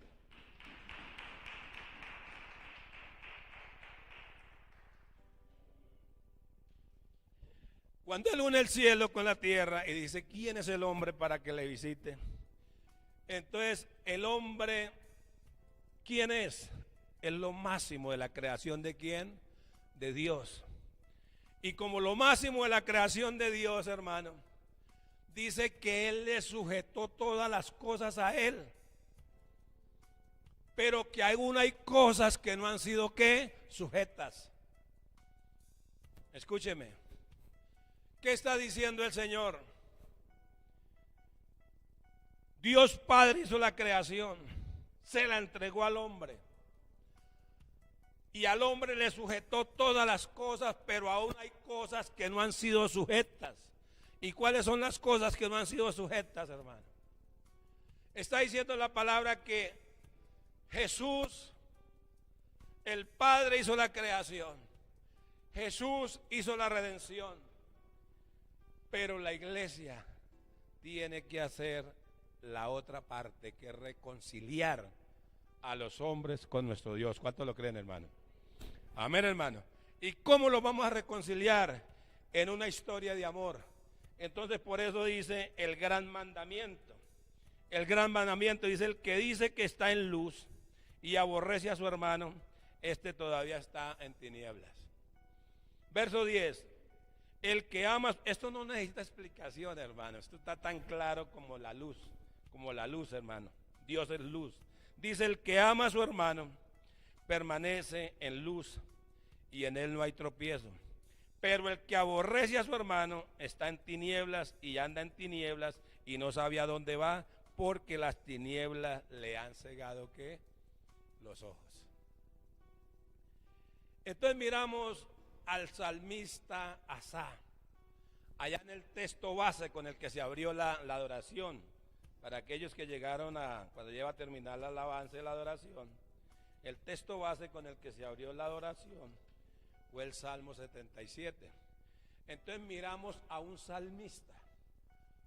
Cuando él une el cielo con la tierra y dice, ¿quién es el hombre para que le visite? Entonces, el hombre, ¿quién es? Es lo máximo de la creación ¿de quién? De Dios. Y como lo máximo de la creación de Dios, hermano, dice que Él le sujetó todas las cosas a Él. Pero que aún hay cosas que no han sido, ¿qué? Sujetas. Escúcheme. ¿Qué está diciendo el Señor? Dios Padre hizo la creación, se la entregó al hombre. Y al hombre le sujetó todas las cosas, pero aún hay cosas que no han sido sujetas. ¿Y cuáles son las cosas que no han sido sujetas, hermano? Está diciendo la palabra que Jesús, el Padre hizo la creación, Jesús hizo la redención, pero la iglesia tiene que hacer la otra parte, que es reconciliar a los hombres con nuestro Dios. ¿Cuántos lo creen, hermano? Amén, hermano. ¿Y cómo lo vamos a reconciliar? En una historia de amor. Entonces por eso dice el gran mandamiento. El gran mandamiento dice: el que dice que está en luz y aborrece a su hermano, este todavía está en tinieblas. Verso 10. El que ama, esto no necesita explicación, hermano. Esto está tan claro como la luz, hermano. Dios es luz. Dice: el que ama a su hermano permanece en luz y en él no hay tropiezo. Pero el que aborrece a su hermano está en tinieblas y anda en tinieblas y no sabe a dónde va, porque las tinieblas le han cegado, ¿qué? Los ojos. Entonces miramos al salmista Asaf, allá en el texto base con el que se abrió la adoración. Para aquellos que llegaron cuando lleva a terminar la alabanza y la adoración, el texto base con el que se abrió la adoración fue el Salmo 77. Entonces miramos a un salmista.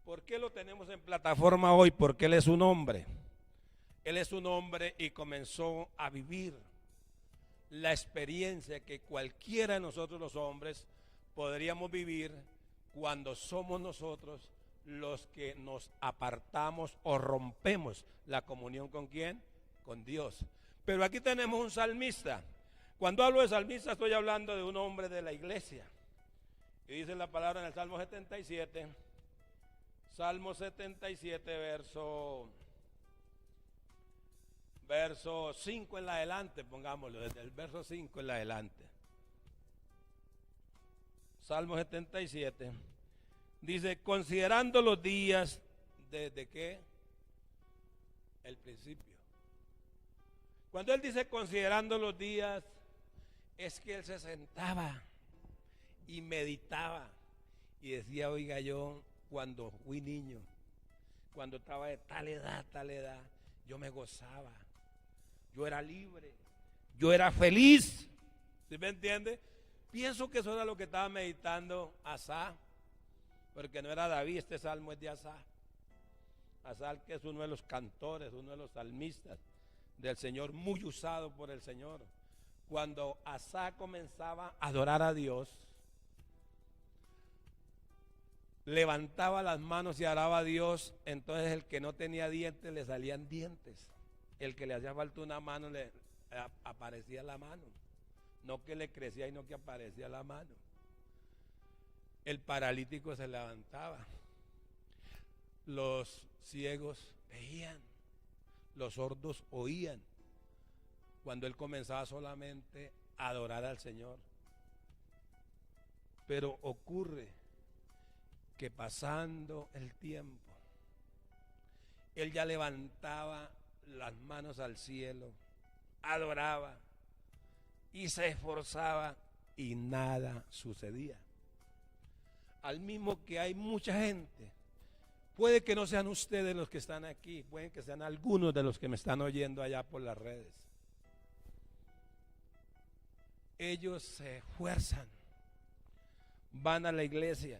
¿Por qué lo tenemos en plataforma hoy? Porque él es un hombre. Él es un hombre y comenzó a vivir la experiencia que cualquiera de nosotros los hombres podríamos vivir cuando somos nosotros los que nos apartamos o rompemos la comunión ¿con quién? Con Dios. Pero aquí tenemos un salmista. Cuando hablo de salmista estoy hablando de un hombre de la iglesia. Y dice la palabra en el Salmo 77, verso 5 en adelante, pongámoslo, desde el verso 5 en adelante. Salmo 77. Dice: considerando los días, ¿desde qué? El principio. Cuando él dice considerando los días, es que él se sentaba y meditaba y decía: oiga, yo cuando fui niño, cuando estaba de tal edad, yo me gozaba, yo era libre, yo era feliz. ¿Sí me entiende? Pienso que eso era lo que estaba meditando Asaf. Porque no era David, este salmo es de Asaf. Asaf, que es uno de los cantores, uno de los salmistas del Señor, muy usado por el Señor. Cuando Asaf comenzaba a adorar a Dios, levantaba las manos y oraba a Dios, entonces el que no tenía dientes le salían dientes. El que le hacía falta una mano le aparecía la mano. No que le crecía y no que aparecía la mano. El paralítico se levantaba, los ciegos veían, los sordos oían, cuando él comenzaba solamente a adorar al Señor. Pero ocurre que pasando el tiempo, él ya levantaba las manos al cielo, adoraba y se esforzaba y nada sucedía. Al mismo que hay mucha gente, puede que no sean ustedes los que están aquí, pueden que sean algunos de los que me están oyendo allá por las redes. Ellos se esfuerzan, van a la iglesia,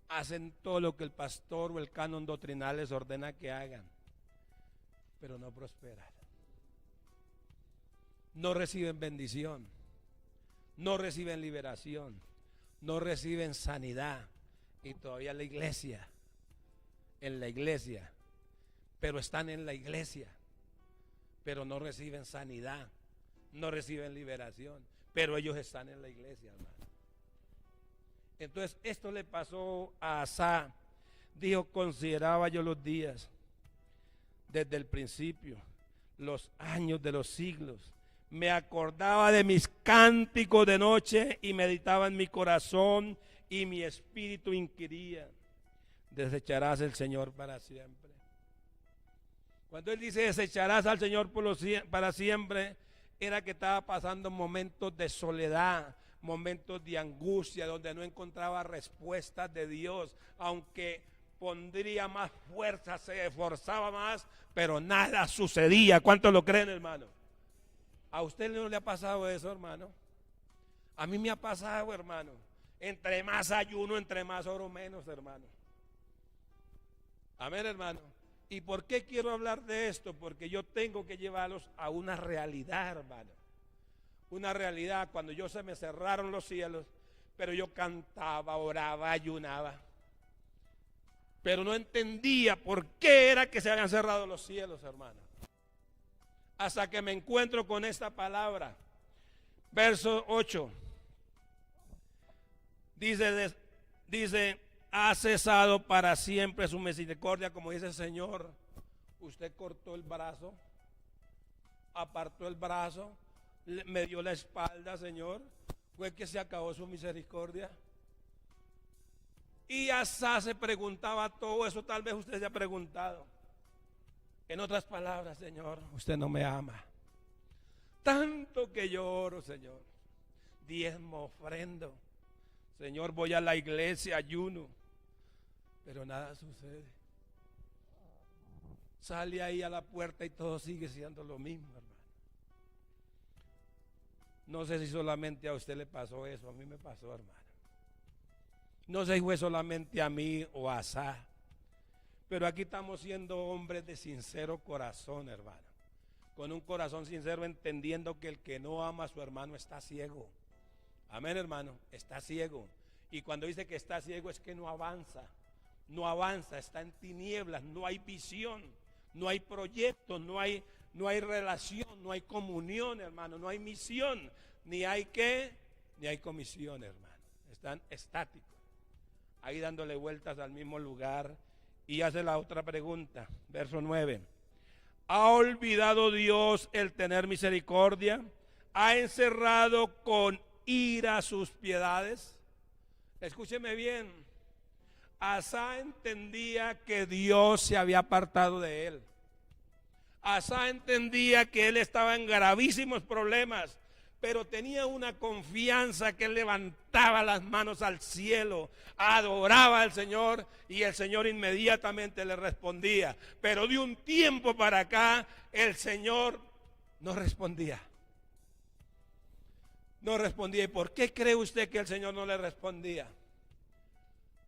hacen todo lo que el pastor o el canon doctrinal les ordena que hagan, pero no prosperan. No reciben bendición, no reciben liberación, no reciben sanidad. Y todavía en la iglesia, pero están en la iglesia, pero no reciben sanidad, no reciben liberación, pero ellos están en la iglesia, hermano. Entonces esto le pasó a Asa. Dijo, consideraba yo los días desde el principio, los años de los siglos. Me acordaba de mis cánticos de noche y meditaba en mi corazón y mi espíritu inquiría. Desecharás el Señor para siempre. Cuando él dice desecharás al Señor para siempre, era que estaba pasando momentos de soledad, momentos de angustia, donde no encontraba respuestas de Dios, aunque pondría más fuerza, se esforzaba más, pero nada sucedía. ¿Cuántos lo creen, hermano? ¿A usted no le ha pasado eso, hermano? A mí me ha pasado, hermano. Entre más ayuno, entre más oro, menos, hermano. Amén, hermano. ¿Y por qué quiero hablar de esto? Porque yo tengo que llevarlos a una realidad, hermano. Una realidad. Cuando se me cerraron los cielos, pero yo cantaba, oraba, ayunaba, pero no entendía por qué era que se habían cerrado los cielos, hermano. Hasta que me encuentro con esta palabra. Verso 8. Dice, ha cesado para siempre su misericordia, como dice el Señor. Usted cortó el brazo, apartó el brazo, me dio la espalda, Señor. Fue que se acabó su misericordia. Y Asa se preguntaba todo eso, tal vez usted se ha preguntado. En otras palabras, Señor, usted no me ama. Tanto que lloro, Señor. Diezmo, ofrendo. Señor, voy a la iglesia, ayuno, pero nada sucede. Sale ahí a la puerta y todo sigue siendo lo mismo, hermano. No sé si solamente a usted le pasó eso, a mí me pasó, hermano. No sé si fue solamente a mí o a Asa, pero aquí estamos siendo hombres de sincero corazón, hermano. Con un corazón sincero, entendiendo que el que no ama a su hermano está ciego. Amén, hermano, está ciego. Y cuando dice que está ciego es que no avanza, está en tinieblas, no hay visión, no hay proyecto, no hay relación, no hay comunión, hermano, no hay misión, ni hay comisión, hermano. Están estáticos, ahí dándole vueltas al mismo lugar. Y hace la otra pregunta, verso 9. ¿Ha olvidado Dios el tener misericordia? ¿Ha encerrado con ira sus piedades? Escúcheme bien. Asa entendía que Dios se había apartado de él. Asa entendía que él estaba en gravísimos problemas, pero tenía una confianza que él levantaba las manos al cielo, adoraba al Señor y el Señor inmediatamente le respondía. Pero de un tiempo para acá el Señor no respondía. No respondía. ¿Y por qué cree usted que el Señor no le respondía?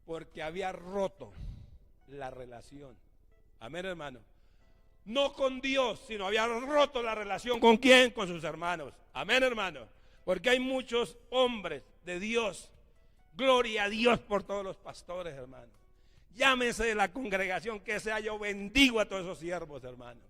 Porque había roto la relación. Amén, hermano. No con Dios, sino había roto la relación. ¿Con quién? Con sus hermanos. Amén, hermano. Porque hay muchos hombres de Dios. Gloria a Dios por todos los pastores, hermano. Llámese de la congregación que sea, yo bendigo a todos esos siervos, hermano.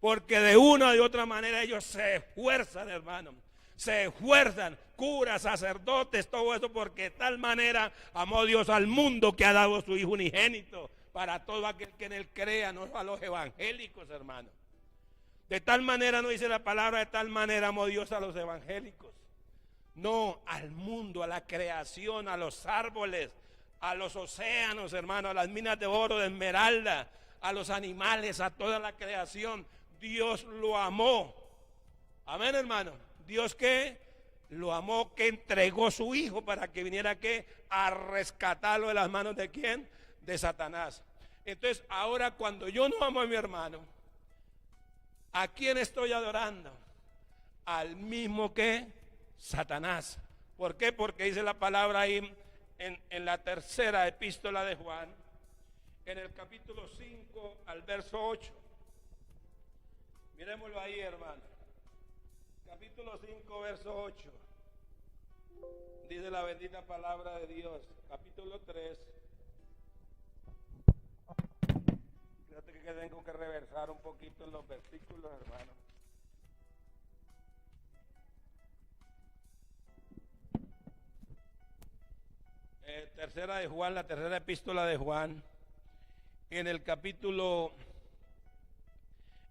Porque de una o de otra manera ellos se esfuerzan, hermano. Se esfuerzan, curas, sacerdotes, todo eso, porque de tal manera amó Dios al mundo que ha dado su Hijo unigénito para todo aquel que en él crea, no a los evangélicos, hermano. De tal manera, no dice la palabra, de tal manera amó Dios a los evangélicos. No, al mundo, a la creación, a los árboles, a los océanos, hermano, a las minas de oro, de esmeralda, a los animales, a toda la creación. Dios lo amó. Amén, hermano. Dios que lo amó, que entregó su Hijo para que viniera a rescatarlo de las manos de ¿quién? De Satanás. Entonces ahora cuando yo no amo a mi hermano, ¿a quién estoy adorando? Al mismo que Satanás. ¿Por qué? Porque dice la palabra ahí en la tercera epístola de Juan, en el capítulo 5 al verso 8. Miremoslo ahí, hermano. Capítulo 5, verso 8. Dice la bendita palabra de Dios. Capítulo 3. Fíjate que tengo que reversar un poquito en los versículos, hermano. tercera de Juan, la tercera epístola de Juan, en el capítulo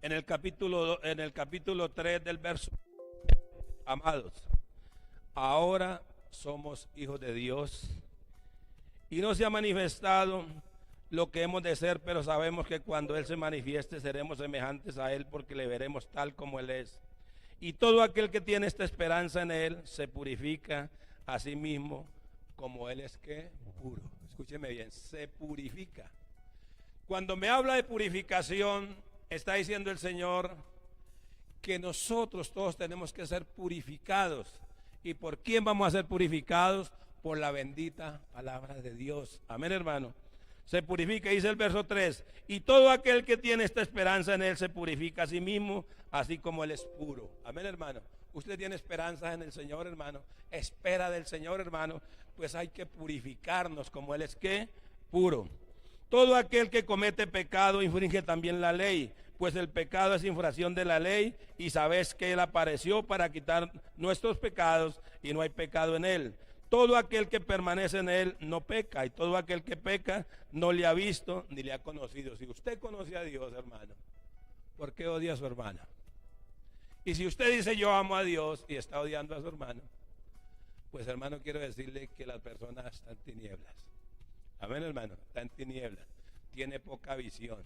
3 del verso. Amados, ahora somos hijos de Dios y no se ha manifestado lo que hemos de ser, pero sabemos que cuando Él se manifieste seremos semejantes a Él, porque le veremos tal como Él es. Y todo aquel que tiene esta esperanza en Él se purifica a sí mismo como Él es que puro. Escúcheme bien, se purifica. Cuando me habla de purificación, está diciendo el Señor que nosotros todos tenemos que ser purificados. ¿Y por quién vamos a ser purificados? Por la bendita palabra de Dios. Amén, hermano. Se purifica, dice el verso 3, y todo aquel que tiene esta esperanza en Él se purifica a sí mismo, así como Él es puro. Amén, hermano. Usted tiene esperanza en el Señor, hermano. Espera del Señor, hermano. Pues hay que purificarnos como Él es que puro. Todo aquel que comete pecado infringe también la ley, pues el pecado es infracción de la ley, y sabes que Él apareció para quitar nuestros pecados, y no hay pecado en Él. Todo aquel que permanece en Él no peca, y todo aquel que peca no le ha visto ni le ha conocido. Si usted conoce a Dios, hermano, ¿por qué odia a su hermano? Y si usted dice yo amo a Dios y está odiando a su hermano, pues hermano, quiero decirle que la persona está en tinieblas. Amén, hermano, está en tinieblas, tiene poca visión,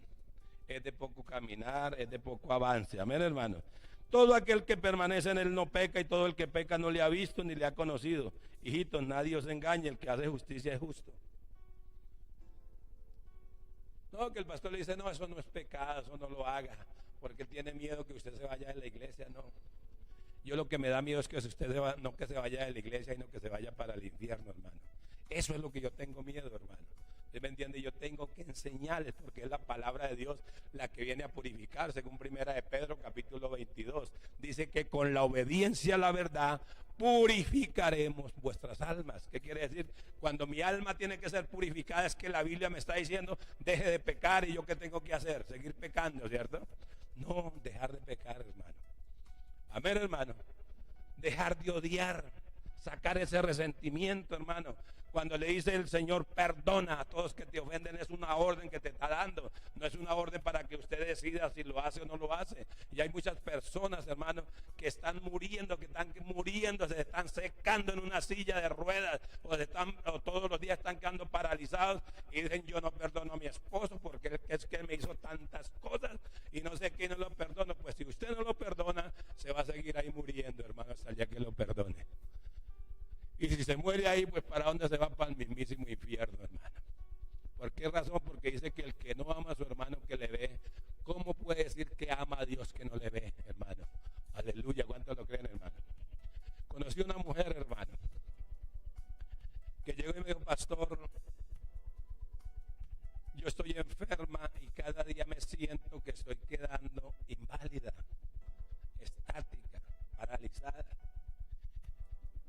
es de poco caminar, es de poco avance. Amén, hermano. Todo aquel que permanece en Él no peca, y todo el que peca no le ha visto ni le ha conocido. Hijitos, nadie os engañe, el que hace justicia es justo. No, que el pastor le dice, no, eso no es pecado, eso no lo haga, porque él tiene miedo que usted se vaya de la iglesia. No, yo lo que me da miedo es que usted no que se vaya de la iglesia, sino que se vaya para el infierno, hermano. Eso es lo que yo tengo miedo, hermano. ¿Usted me entiende? Yo tengo que enseñarles, porque es la palabra de Dios la que viene a purificar, según primera de Pedro, capítulo 22. Dice que con la obediencia a la verdad purificaremos vuestras almas. ¿Qué quiere decir? Cuando mi alma tiene que ser purificada, es que la Biblia me está diciendo, deje de pecar. ¿Y yo qué tengo que hacer? Seguir pecando, ¿cierto? No, dejar de pecar, hermano. Amén, hermano. Dejar de odiar, sacar ese resentimiento, hermano. Cuando le dice el Señor, perdona a todos que te ofenden, es una orden que te está dando. No es una orden para que usted decida si lo hace o no lo hace. Y hay muchas personas, hermano, que están muriendo, se están secando en una silla de ruedas, o todos los días están quedando paralizados y dicen, yo no perdono a mi esposo porque es que él me hizo tantas cosas y no sé quién no lo perdono. Pues si usted no lo perdona, se va a seguir ahí muriendo, hermano, hasta el día que lo perdone. Y si se muere ahí, pues ¿para dónde se va? Para el mismísimo infierno, hermano. ¿Por qué razón? Porque dice que el que no ama a su hermano que le ve, ¿cómo puede decir que ama a Dios que no le ve, hermano? Aleluya, ¿cuántos lo creen, hermano? Conocí una mujer, hermano, que llegó y me dijo, pastor, yo estoy enferma y cada día me siento que estoy quedando inválida, estática, paralizada.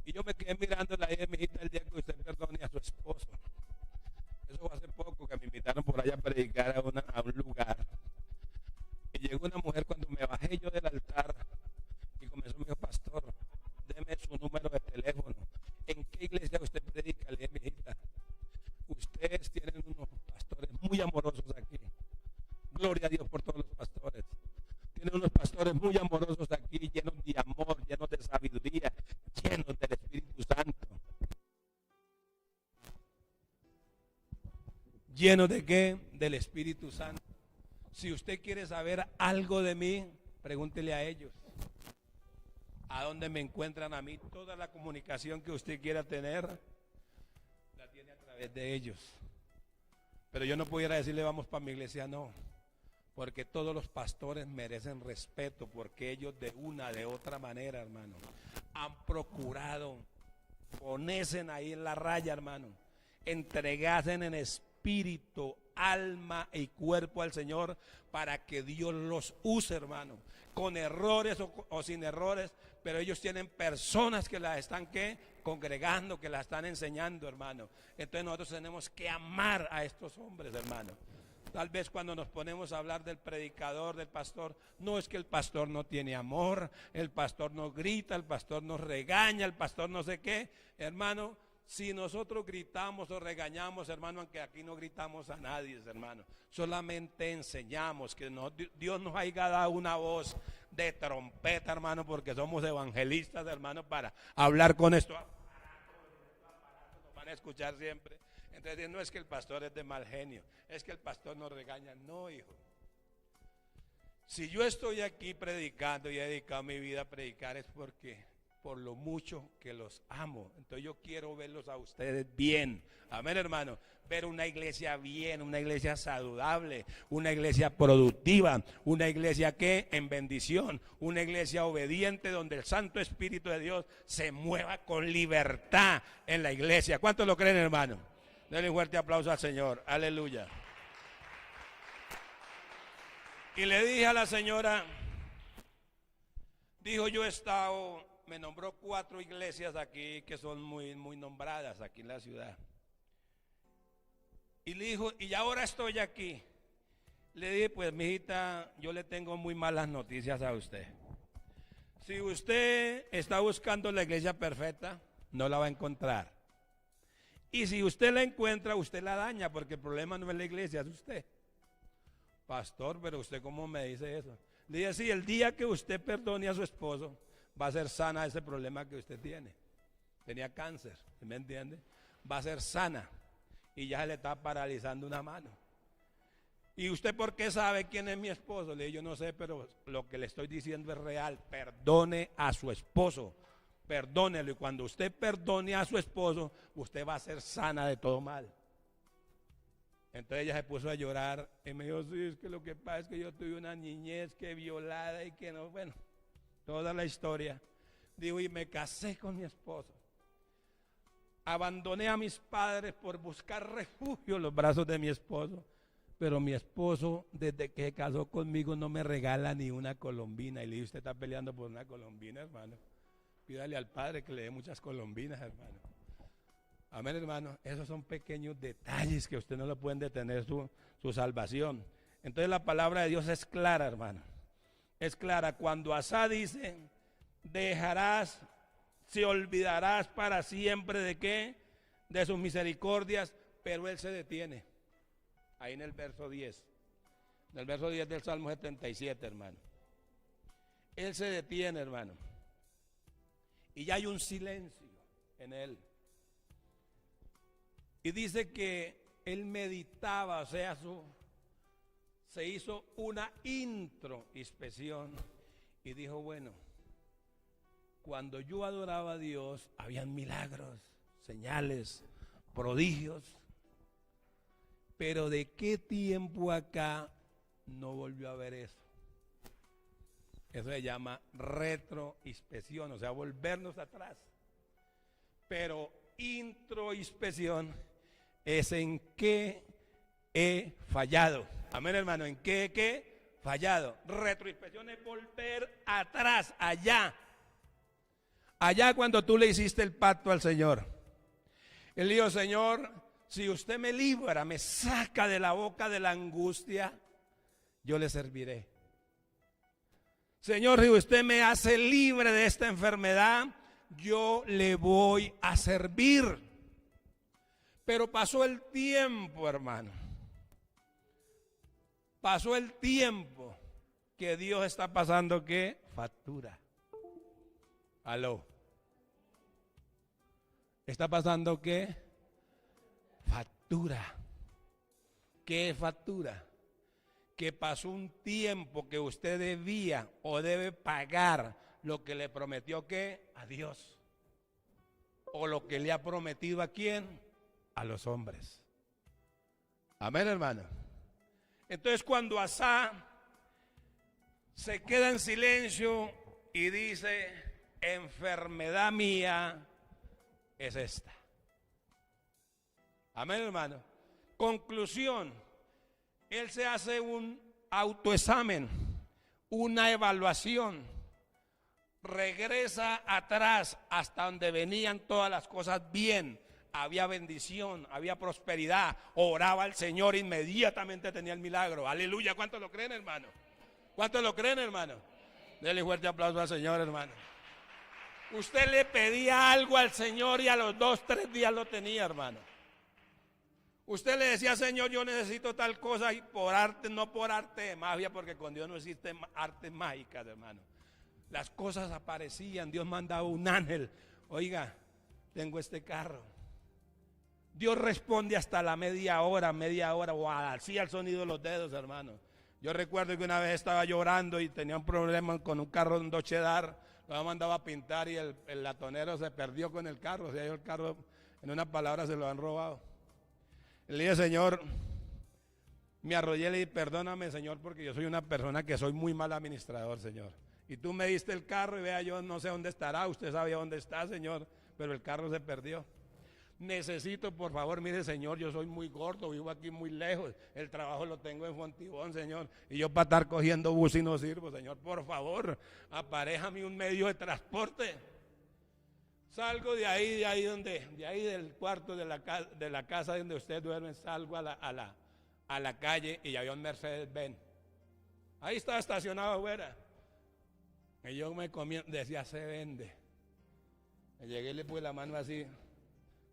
Y yo me quedé mirándola y dije, mijita, el día que usted perdone a su esposo. Eso fue hace poco, que me invitaron por allá a predicar a un lugar. Y llegó una mujer cuando me bajé yo del altar y comenzó, me dijo, pastor, deme su número de teléfono. ¿En qué iglesia usted predica? Le dije, mijita, ustedes tienen unos pastores muy amorosos aquí. Gloria a Dios por todos los pastores. Tienen unos pastores muy amorosos aquí, llenos de amor, llenos de sabiduría, llenos del Espíritu Santo. ¿Llenos de qué? Del Espíritu Santo. Si usted quiere saber algo de mí, pregúntele a ellos. ¿A dónde me encuentran a mí? Toda la comunicación que usted quiera tener, la tiene a través de ellos. Pero yo no pudiera decirle, vamos para mi iglesia, no. Porque todos los pastores merecen respeto, porque ellos de una, de otra manera, hermano, han procurado ponerse ahí en la raya, hermano, entregarse en espíritu, alma y cuerpo al Señor para que Dios los use, hermano, con errores o sin errores, pero ellos tienen personas que las están congregando, que las están enseñando, hermano. Entonces nosotros tenemos que amar a estos hombres, hermano. Tal vez cuando nos ponemos a hablar del predicador, del pastor, no es que el pastor no tiene amor, el pastor no grita, el pastor no regaña, el pastor no sé qué. Hermano, si nosotros gritamos o regañamos, hermano, aunque aquí no gritamos a nadie, hermano, solamente enseñamos que Dios nos haya dado una voz de trompeta, hermano, porque somos evangelistas, hermano, para hablar con esto. Nos van a escuchar siempre. Entonces no es que el pastor es de mal genio, es que el pastor nos regaña. No, hijo. Si yo estoy aquí predicando y he dedicado mi vida a predicar es porque por lo mucho que los amo. Entonces yo quiero verlos a ustedes bien. Amén, hermano. Ver una iglesia bien, una iglesia saludable, una iglesia productiva, una iglesia que en bendición, una iglesia obediente donde el Santo Espíritu de Dios se mueva con libertad en la iglesia. ¿Cuántos lo creen, hermano? Denle un fuerte aplauso al Señor. Aleluya. Y le dije a la señora, dijo, yo he estado, me nombró 4 iglesias aquí que son muy nombradas aquí en la ciudad. Y le dijo, y ahora estoy aquí. Le dije, pues mijita, yo le tengo muy malas noticias a usted. Si usted está buscando la iglesia perfecta, no la va a encontrar. Y si usted la encuentra, usted la daña, porque el problema no es la iglesia, es usted. Pastor, pero usted ¿cómo me dice eso? Le dije, sí, el día que usted perdone a su esposo, va a ser sana ese problema que usted tiene. Tenía cáncer, ¿me entiende? Va a ser sana y ya se le está paralizando una mano. ¿Y usted por qué sabe quién es mi esposo? Le dije, yo no sé, pero lo que le estoy diciendo es real. Perdone a su esposo, perdónelo. Y cuando usted perdone a su esposo, usted va a ser sana de todo mal. Entonces ella se puso a llorar y me dijo, sí, es que lo que pasa es que yo tuve una niñez que violada y que no, bueno, toda la historia. Digo, y me casé con mi esposo. Abandoné a mis padres por buscar refugio en los brazos de mi esposo. Pero mi esposo, desde que se casó conmigo, no me regala ni una colombina. Y le dije, usted está peleando por una colombina, hermano. Pídale al Padre que le dé muchas colombinas, hermano. Amén, hermano. Esos son pequeños detalles que usted no le pueden detener su salvación. Entonces la palabra de Dios es clara, hermano. Es clara. Cuando Asa dice, dejarás, se olvidarás para siempre de qué, de sus misericordias, pero él se detiene. Ahí en el verso 10. En el verso 10 del Salmo 77, hermano. Él se detiene, hermano. Y ya hay un silencio en él. Y dice que él meditaba, o sea, se hizo una introspección y dijo, bueno, cuando yo adoraba a Dios, habían milagros, señales, prodigios, pero de qué tiempo acá no volvió a ver eso. Eso se llama retroinspección, o sea, volvernos atrás. Pero introspección es en qué he fallado. Amén, hermano, en qué he fallado. Retroinspección es volver atrás, allá. Allá cuando tú le hiciste el pacto al Señor. Él dijo, Señor, si usted me libra, me saca de la boca de la angustia, yo le serviré. Señor, si usted me hace libre de esta enfermedad, yo le voy a servir. Pero pasó el tiempo, hermano. Pasó el tiempo que Dios está pasando, ¿qué? Factura. Aló. ¿Está pasando qué? Factura. ¿Qué es factura? Que pasó un tiempo que usted debía o debe pagar lo que le prometió, ¿qué? A Dios. O lo que le ha prometido, ¿a quién? A los hombres. Amén, hermano. Entonces cuando Asa se queda en silencio y dice, enfermedad mía es esta. Amén, hermano. Conclusión, él se hace un autoexamen, una evaluación, regresa atrás hasta donde venían todas las cosas bien. Había bendición, había prosperidad, oraba al Señor, inmediatamente tenía el milagro. Aleluya, ¿cuántos lo creen, hermano? ¿Cuántos lo creen, hermano? Dele fuerte aplauso al Señor, hermano. Usted le pedía algo al Señor y a los 2, 3 días lo tenía, hermano. Usted le decía, Señor, yo necesito tal cosa, y por arte, no por arte de magia, porque con Dios no existen artes mágicas, hermano. Las cosas aparecían, Dios mandaba un ángel. Oiga, tengo este carro. Dios responde hasta la media hora, o así al sonido de los dedos, hermano. Yo recuerdo que una vez estaba llorando y tenía un problema con un carro, un Dodge Dart, lo mandaba a pintar y el latonero se perdió con el carro, o sea, el carro, en una palabra, se lo han robado. Le dije, Señor, me arrollé y le dije, perdóname, Señor, porque yo soy una persona que soy muy mal administrador, Señor. Y tú me diste el carro y vea, yo no sé dónde estará, usted sabía dónde está, Señor, pero el carro se perdió. Necesito, por favor, mire, Señor, yo soy muy gordo, vivo aquí muy lejos, el trabajo lo tengo en Fontibón, Señor, y yo para estar cogiendo bus y no sirvo, Señor, por favor, aparéjame un medio de transporte. Salgo de ahí del cuarto de la casa donde usted duerme, salgo a la calle y había un Mercedes-Benz. Ahí estaba estacionado afuera. Y yo decía, se vende. Me llegué y le puse la mano así.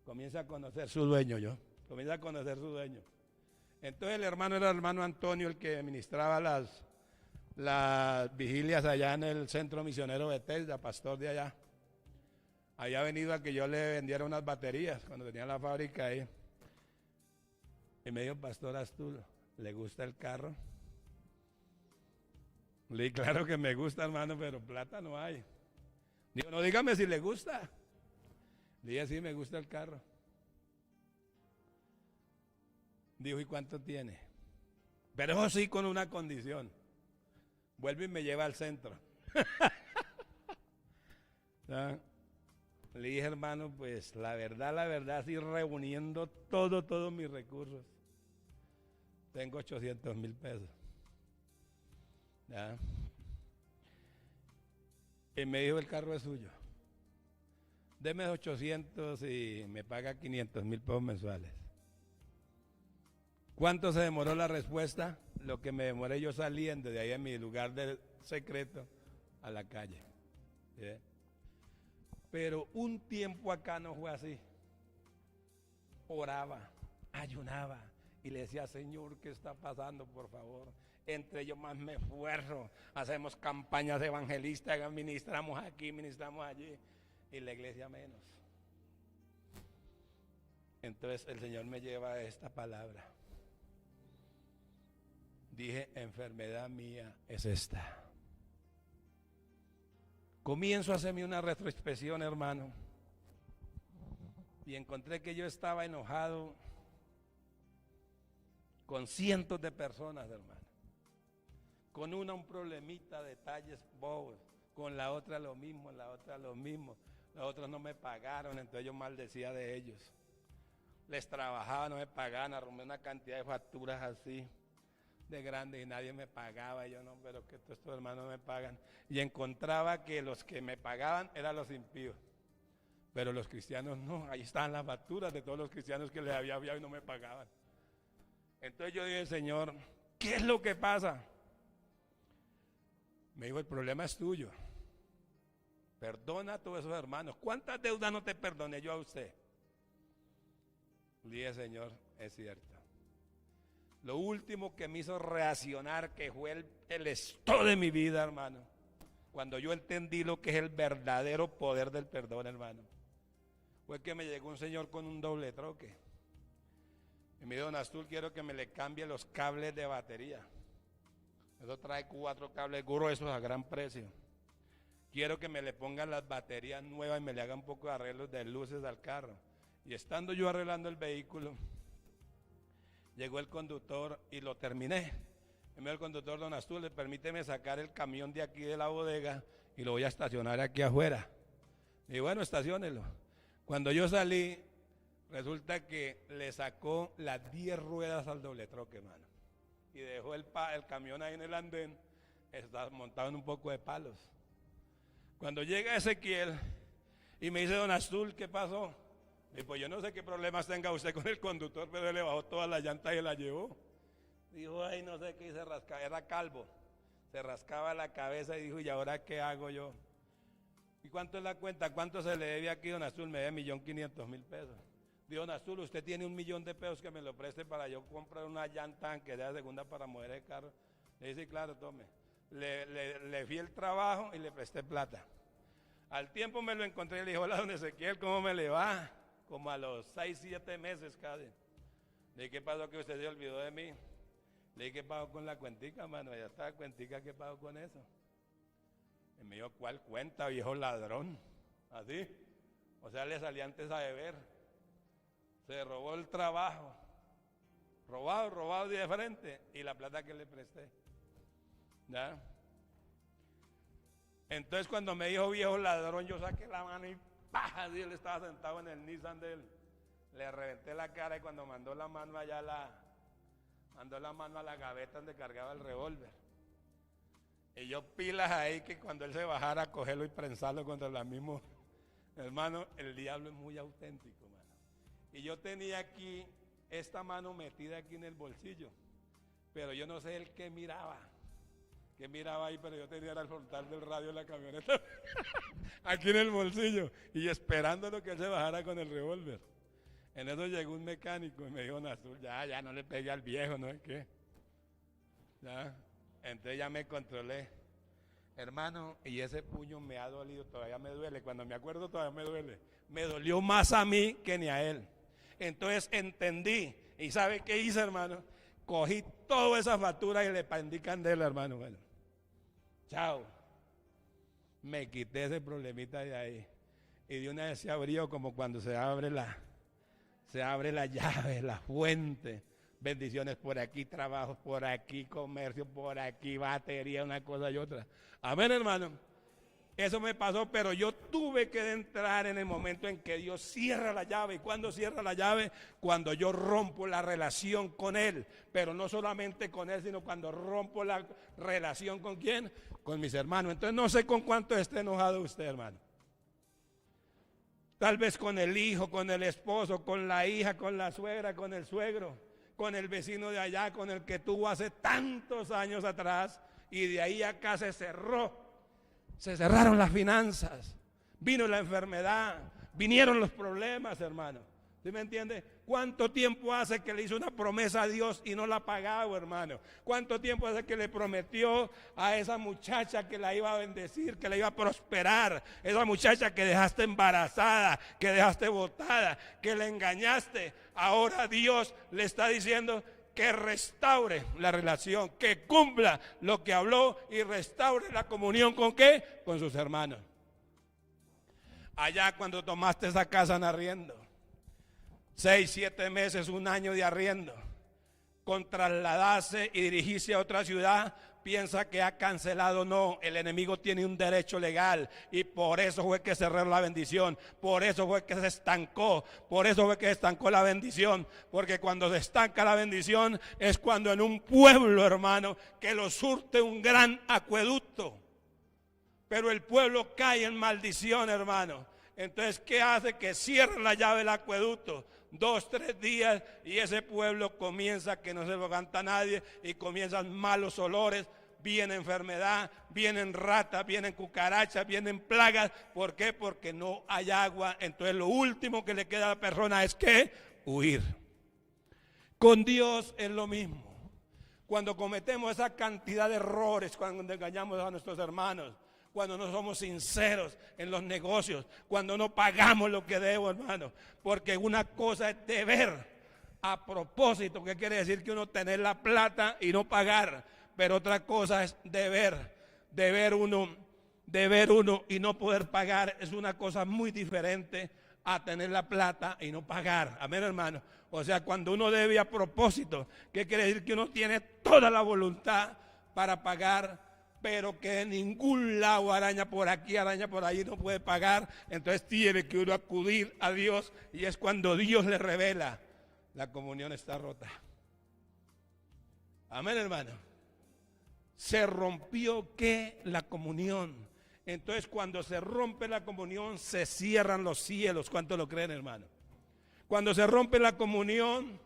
Comienza a conocer su dueño comienza a conocer su dueño. Entonces el hermano era el hermano Antonio, el que ministraba las vigilias allá en el centro misionero Bethesda, pastor de allá. Había venido a que yo le vendiera unas baterías cuando tenía la fábrica ahí. Y me dijo, pastor Astulo, ¿le gusta el carro? Le dije, claro que me gusta, hermano, pero plata no hay. Digo, no, dígame si le gusta. Le dije, sí, me gusta el carro. Dijo, ¿y cuánto tiene? Pero eso sí, con una condición. Vuelve y me lleva al centro. ¿Ah? Le dije, hermano, pues la verdad, sí, reuniendo todos mis recursos, tengo 800,000 pesos. ¿Ya? Y me dijo, el carro es suyo. Deme 800 y me paga 500,000 pesos mensuales. ¿Cuánto se demoró la respuesta? Lo que me demoré yo saliendo de ahí en mi lugar del secreto a la calle. ¿Sí? Pero un tiempo acá no fue así. Oraba, ayunaba y le decía, Señor, ¿qué está pasando? Por favor, entre yo más me esfuerzo, hacemos campañas evangelistas, ministramos aquí, ministramos allí, y la iglesia menos. Entonces el Señor me lleva a esta palabra. Dije, enfermedad mía es esta. Comienzo a hacerme una retrospección, hermano, y encontré que yo estaba enojado con cientos de personas, hermano. Con una un problemita, detalles bobos, con la otra lo mismo, los otros no me pagaron, entonces yo maldecía de ellos. Les trabajaba, no me pagaban, arrumé una cantidad de facturas así de grandes y nadie me pagaba. Y yo, no, pero que estos hermanos me pagan. Y encontraba que los que me pagaban eran los impíos, pero los cristianos no. Ahí estaban las facturas de todos los cristianos que les había enviado y no me pagaban. Entonces yo dije, Señor, ¿qué es lo que pasa? Me dijo, el problema es tuyo. Perdona a todos esos hermanos. ¿Cuántas deudas no te perdoné yo a usted? Le dije, Señor, es cierto. Lo último que me hizo reaccionar, que fue el esto de mi vida, hermano, cuando yo entendí lo que es el verdadero poder del perdón, hermano, fue que me llegó un señor con un doble troque. Y me dijo, don Astul, quiero que me le cambie los cables de batería. Eso trae 4 cables gruesos a gran precio. Quiero que me le pongan las baterías nuevas y me le hagan un poco de arreglos de luces al carro. Y estando yo arreglando el vehículo, llegó el conductor y lo terminé. Me dijo el conductor, don Astul, permíteme sacar el camión de aquí de la bodega y lo voy a estacionar aquí afuera. Y bueno, estaciónelo. Cuando yo salí, resulta que le sacó las 10 ruedas al doble troque, hermano. Y dejó el camión ahí en el andén, está montado en un poco de palos. Cuando llega Ezequiel y me dice, don Astul, ¿qué pasó? Y pues yo no sé qué problemas tenga usted con el conductor, pero él le bajó todas las llantas y la llevó. Dijo, ay, no sé qué, y se rascaba, era calvo. Se rascaba la cabeza y dijo, ¿y ahora qué hago yo? ¿Y cuánto es la cuenta? ¿Cuánto se le debe aquí, don Azul? Me debe 1.500.000 pesos. Dijo, don Azul, usted tiene 1.000.000 de pesos que me lo preste para yo comprar una llanta que sea segunda para mover el carro. Le dice, claro, tome. Le fui el trabajo y le presté plata. Al tiempo me lo encontré y le dijo, hola, don Ezequiel, ¿cómo me le va? Como a los 6, 7 meses casi. Le dije, ¿qué pasó que usted se olvidó de mí? Le dije, ¿qué pasó con la cuentica, mano? Ya está, cuentica, ¿qué pasó con eso? Y me dijo, ¿cuál cuenta, viejo ladrón? Así. O sea, le salía antes a beber. Se robó el trabajo. Robado de frente. Y la plata que le presté. ¿Ya? Entonces cuando me dijo viejo ladrón, yo saqué la mano y ¡pah! Así él estaba sentado en el Nissan de él. Le reventé la cara y cuando mandó la mano allá mandó la mano a la gaveta donde cargaba el revólver. Y yo pilas ahí que cuando él se bajara a cogerlo y prensarlo contra la misma. Hermano, el diablo es muy auténtico, hermano. Y yo tenía aquí esta mano metida aquí en el bolsillo, pero yo no sé el que miraba ahí, pero yo tenía el frontal del radio de la camioneta aquí en el bolsillo y esperándolo que él se bajara con el revólver. En eso llegó un mecánico y me dijo, Azul, ya no le pegue al viejo, ¿no es qué? Ya, entonces ya me controlé. Hermano, y ese puño me ha dolido, todavía me duele, cuando me acuerdo todavía me duele. Me dolió más a mí que ni a él. Entonces entendí, y ¿sabe qué hice, hermano? Cogí toda esa factura y le prendí candela, hermano. Bueno, chao. Me quité ese problemita de ahí. Y de una vez se abrió como cuando se abre la llave, la fuente. Bendiciones por aquí, trabajos por aquí, comercio por aquí, batería, una cosa y otra. Amén, hermano. Eso me pasó, pero yo tuve que entrar en el momento en que Dios cierra la llave. ¿Y cuándo cierra la llave? Cuando yo rompo la relación con Él. Pero no solamente con Él, sino cuando rompo la relación ¿con quién? Con mis hermanos. Entonces no sé con cuánto esté enojado usted, hermano. Tal vez con el hijo, con el esposo, con la hija, con la suegra, con el suegro, con el vecino de allá, con el que tuvo hace tantos años atrás. Y de ahí acá se cerró. Se cerraron las finanzas, vino la enfermedad, vinieron los problemas, hermano. ¿Sí me entiende? ¿Cuánto tiempo hace que le hizo una promesa a Dios y no la ha pagado, hermano? ¿Cuánto tiempo hace que le prometió a esa muchacha que la iba a bendecir, que la iba a prosperar? Esa muchacha que dejaste embarazada, que dejaste botada, que le engañaste. Ahora Dios le está diciendo que restaure la relación, que cumpla lo que habló y restaure la comunión ¿con qué? Con sus hermanos. Allá cuando tomaste esa casa en arriendo, 6, 7 meses, 1 año de arriendo, con trasladarse y dirigirse a otra ciudad, piensa que ha cancelado. No, el enemigo tiene un derecho legal y por eso fue que cerró la bendición, por eso fue que se estancó, por eso fue que se estancó la bendición, porque cuando se estanca la bendición es cuando en un pueblo, hermano, que lo surte un gran acueducto, pero el pueblo cae en maldición, hermano. Entonces, ¿qué hace? Que cierra la llave del acueducto 2, 3 días y ese pueblo comienza que no se levanta nadie y comienzan malos olores, viene enfermedad, vienen ratas, vienen cucarachas, vienen plagas. ¿Por qué? Porque no hay agua. Entonces lo último que le queda a la persona es que huir. Con Dios es lo mismo. Cuando cometemos esa cantidad de errores, cuando engañamos a nuestros hermanos, cuando no somos sinceros en los negocios, cuando no pagamos lo que debo, hermano, porque una cosa es deber a propósito, que quiere decir que uno tener la plata y no pagar, pero otra cosa es deber uno y no poder pagar, es una cosa muy diferente a tener la plata y no pagar. Amén, hermano. O sea, cuando uno debe a propósito, que quiere decir que uno tiene toda la voluntad para pagar, pero que en ningún lado, araña por aquí, araña por allí, no puede pagar. Entonces tiene que uno acudir a Dios y es cuando Dios le revela: la comunión está rota. Amén, hermano. Se rompió ¿qué? La comunión. Entonces cuando se rompe la comunión se cierran los cielos. ¿Cuánto lo creen, hermano? Cuando se rompe la comunión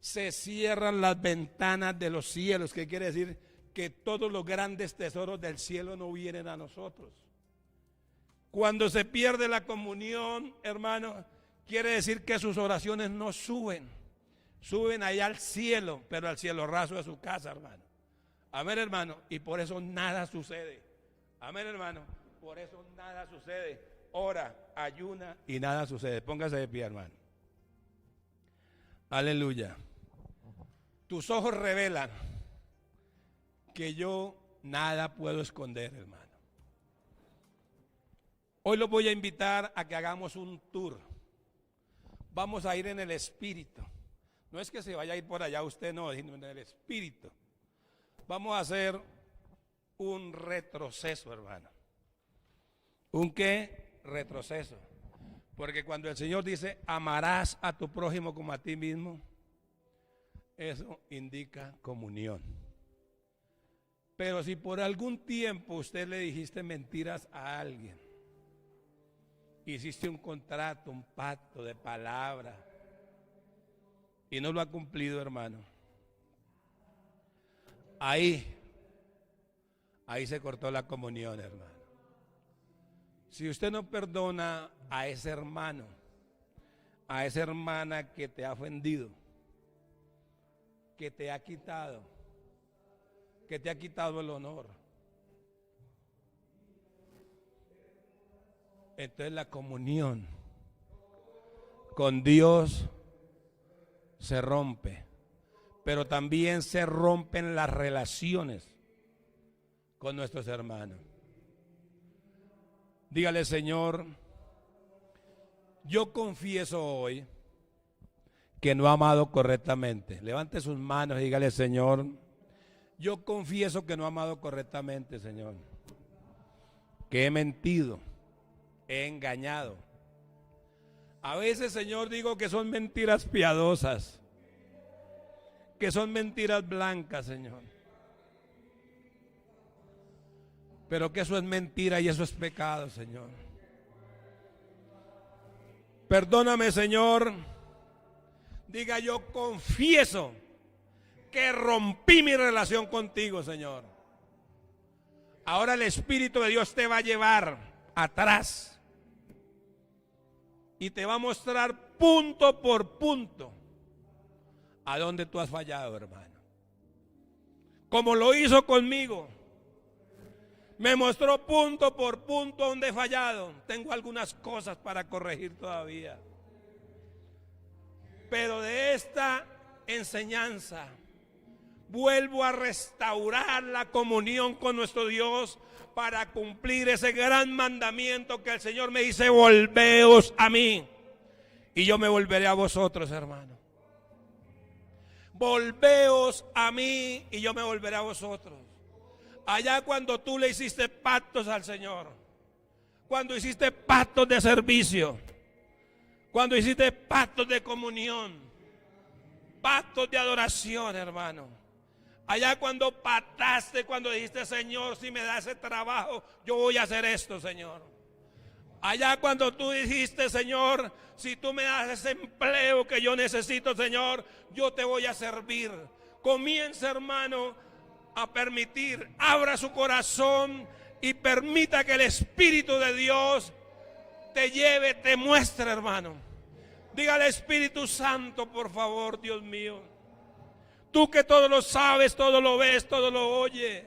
se cierran las ventanas de los cielos. ¿Qué quiere decir? Que todos los grandes tesoros del cielo no vienen a nosotros. Cuando se pierde la comunión, hermano, quiere decir que sus oraciones no suben. Suben allá al cielo, pero al cielo raso de su casa, hermano. Amén, hermano. Y por eso nada sucede. Amén, hermano. Por eso nada sucede. Ora, ayuna y nada sucede. Póngase de pie, hermano. Aleluya. Tus ojos revelan que yo nada puedo esconder, hermano. Hoy los voy a invitar a que hagamos un tour. Vamos a ir en el espíritu. No es que se vaya a ir por allá usted, no, sino en el espíritu. Vamos a hacer un retroceso, hermano. ¿Un qué? Retroceso. Porque cuando el Señor dice, amarás a tu prójimo como a ti mismo, eso indica comunión. Pero si por algún tiempo usted le dijiste mentiras a alguien, hiciste un contrato, un pacto de palabra, y no lo ha cumplido, hermano, ahí se cortó la comunión, hermano. Si usted no perdona a ese hermano, a esa hermana que te ha ofendido, que te ha quitado el honor, entonces la comunión con Dios se rompe, pero también se rompen las relaciones con nuestros hermanos. Dígale, Señor, yo confieso hoy que no he amado correctamente. Levante sus manos y dígale, Señor, yo confieso que no he amado correctamente, Señor. Que he mentido, he engañado. A veces, Señor, digo que son mentiras piadosas, que son mentiras blancas, Señor. Pero que eso es mentira y eso es pecado, Señor. Perdóname, Señor. Diga, yo confieso que rompí mi relación contigo, Señor. Ahora el Espíritu de Dios te va a llevar atrás y te va a mostrar punto por punto a dónde tú has fallado, hermano. Como lo hizo conmigo. Me mostró punto por punto donde he fallado. Tengo algunas cosas para corregir todavía. Pero de esta enseñanza vuelvo a restaurar la comunión con nuestro Dios para cumplir ese gran mandamiento que el Señor me dice, volveos a mí y yo me volveré a vosotros, hermano. Volveos a mí y yo me volveré a vosotros. Allá cuando tú le hiciste pactos al Señor, cuando hiciste pactos de servicio, cuando hiciste pactos de comunión, pactos de adoración, hermano. Allá cuando pactaste, cuando dijiste, Señor, si me das ese trabajo, yo voy a hacer esto, Señor. Allá cuando tú dijiste, Señor, si tú me das ese empleo que yo necesito, Señor, yo te voy a servir. Comienza, hermano, a permitir, abra su corazón y permita que el Espíritu de Dios te lleve, te muestre, hermano. Dígale, Espíritu Santo, por favor, Dios mío. Tú que todo lo sabes, todo lo ves, todo lo oyes.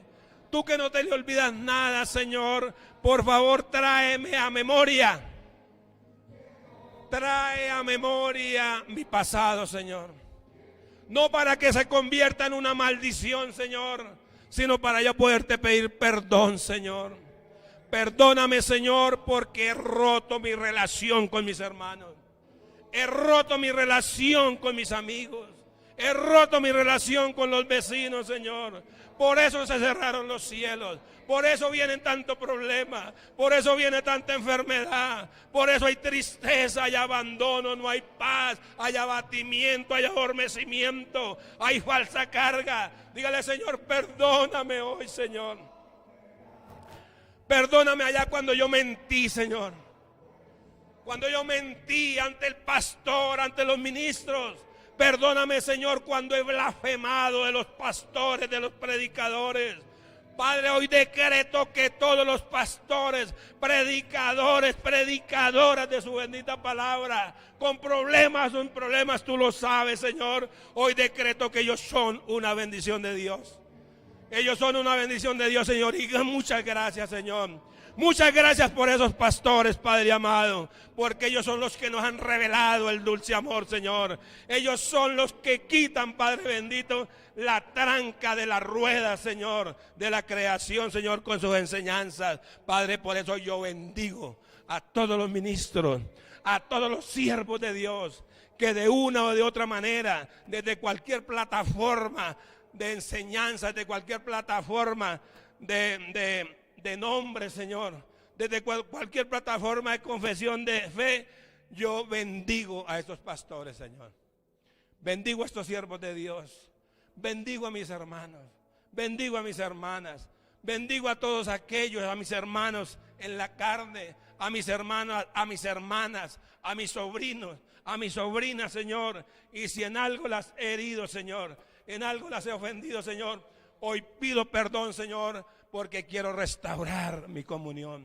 Tú que no te le olvidas nada, Señor. Por favor, tráeme a memoria. Trae a memoria mi pasado, Señor. No para que se convierta en una maldición, Señor, sino para yo poderte pedir perdón, Señor. Perdóname, Señor, porque he roto mi relación con mis hermanos. He roto mi relación con mis amigos. He roto mi relación con los vecinos, Señor. Por eso se cerraron los cielos. Por eso vienen tantos problemas. Por eso viene tanta enfermedad. Por eso hay tristeza, hay abandono, no hay paz, hay abatimiento, hay adormecimiento, hay falsa carga. Dígale, Señor, perdóname hoy, Señor. Perdóname allá cuando yo mentí, Señor. Cuando yo mentí ante el pastor, ante los ministros. Perdóname, Señor, cuando he blasfemado de los pastores, de los predicadores. Padre, hoy decreto que todos los pastores, predicadores, predicadoras de su bendita palabra, con problemas o sin problemas, tú lo sabes, Señor. Hoy decreto que ellos son una bendición de Dios. Ellos son una bendición de Dios, Señor. Y muchas gracias, Señor. Muchas gracias por esos pastores, Padre amado, porque ellos son los que nos han revelado el dulce amor, Señor. Ellos son los que quitan, Padre bendito, la tranca de la rueda, Señor, de la creación, Señor, con sus enseñanzas. Padre, por eso yo bendigo a todos los ministros, a todos los siervos de Dios, que de una o de otra manera, desde cualquier plataforma de enseñanza, de cualquier plataforma de nombre, Señor, desde cualquier plataforma de confesión de fe, yo bendigo a estos pastores, Señor. Bendigo a estos siervos de Dios. Bendigo a mis hermanos. Bendigo a mis hermanas. Bendigo a todos aquellos, a mis hermanos en la carne, a mis hermanos, a mis hermanas, a mis sobrinos, a mis sobrinas, Señor. Y si en algo las he herido, Señor, en algo las he ofendido, Señor, hoy pido perdón, Señor, porque quiero restaurar mi comunión.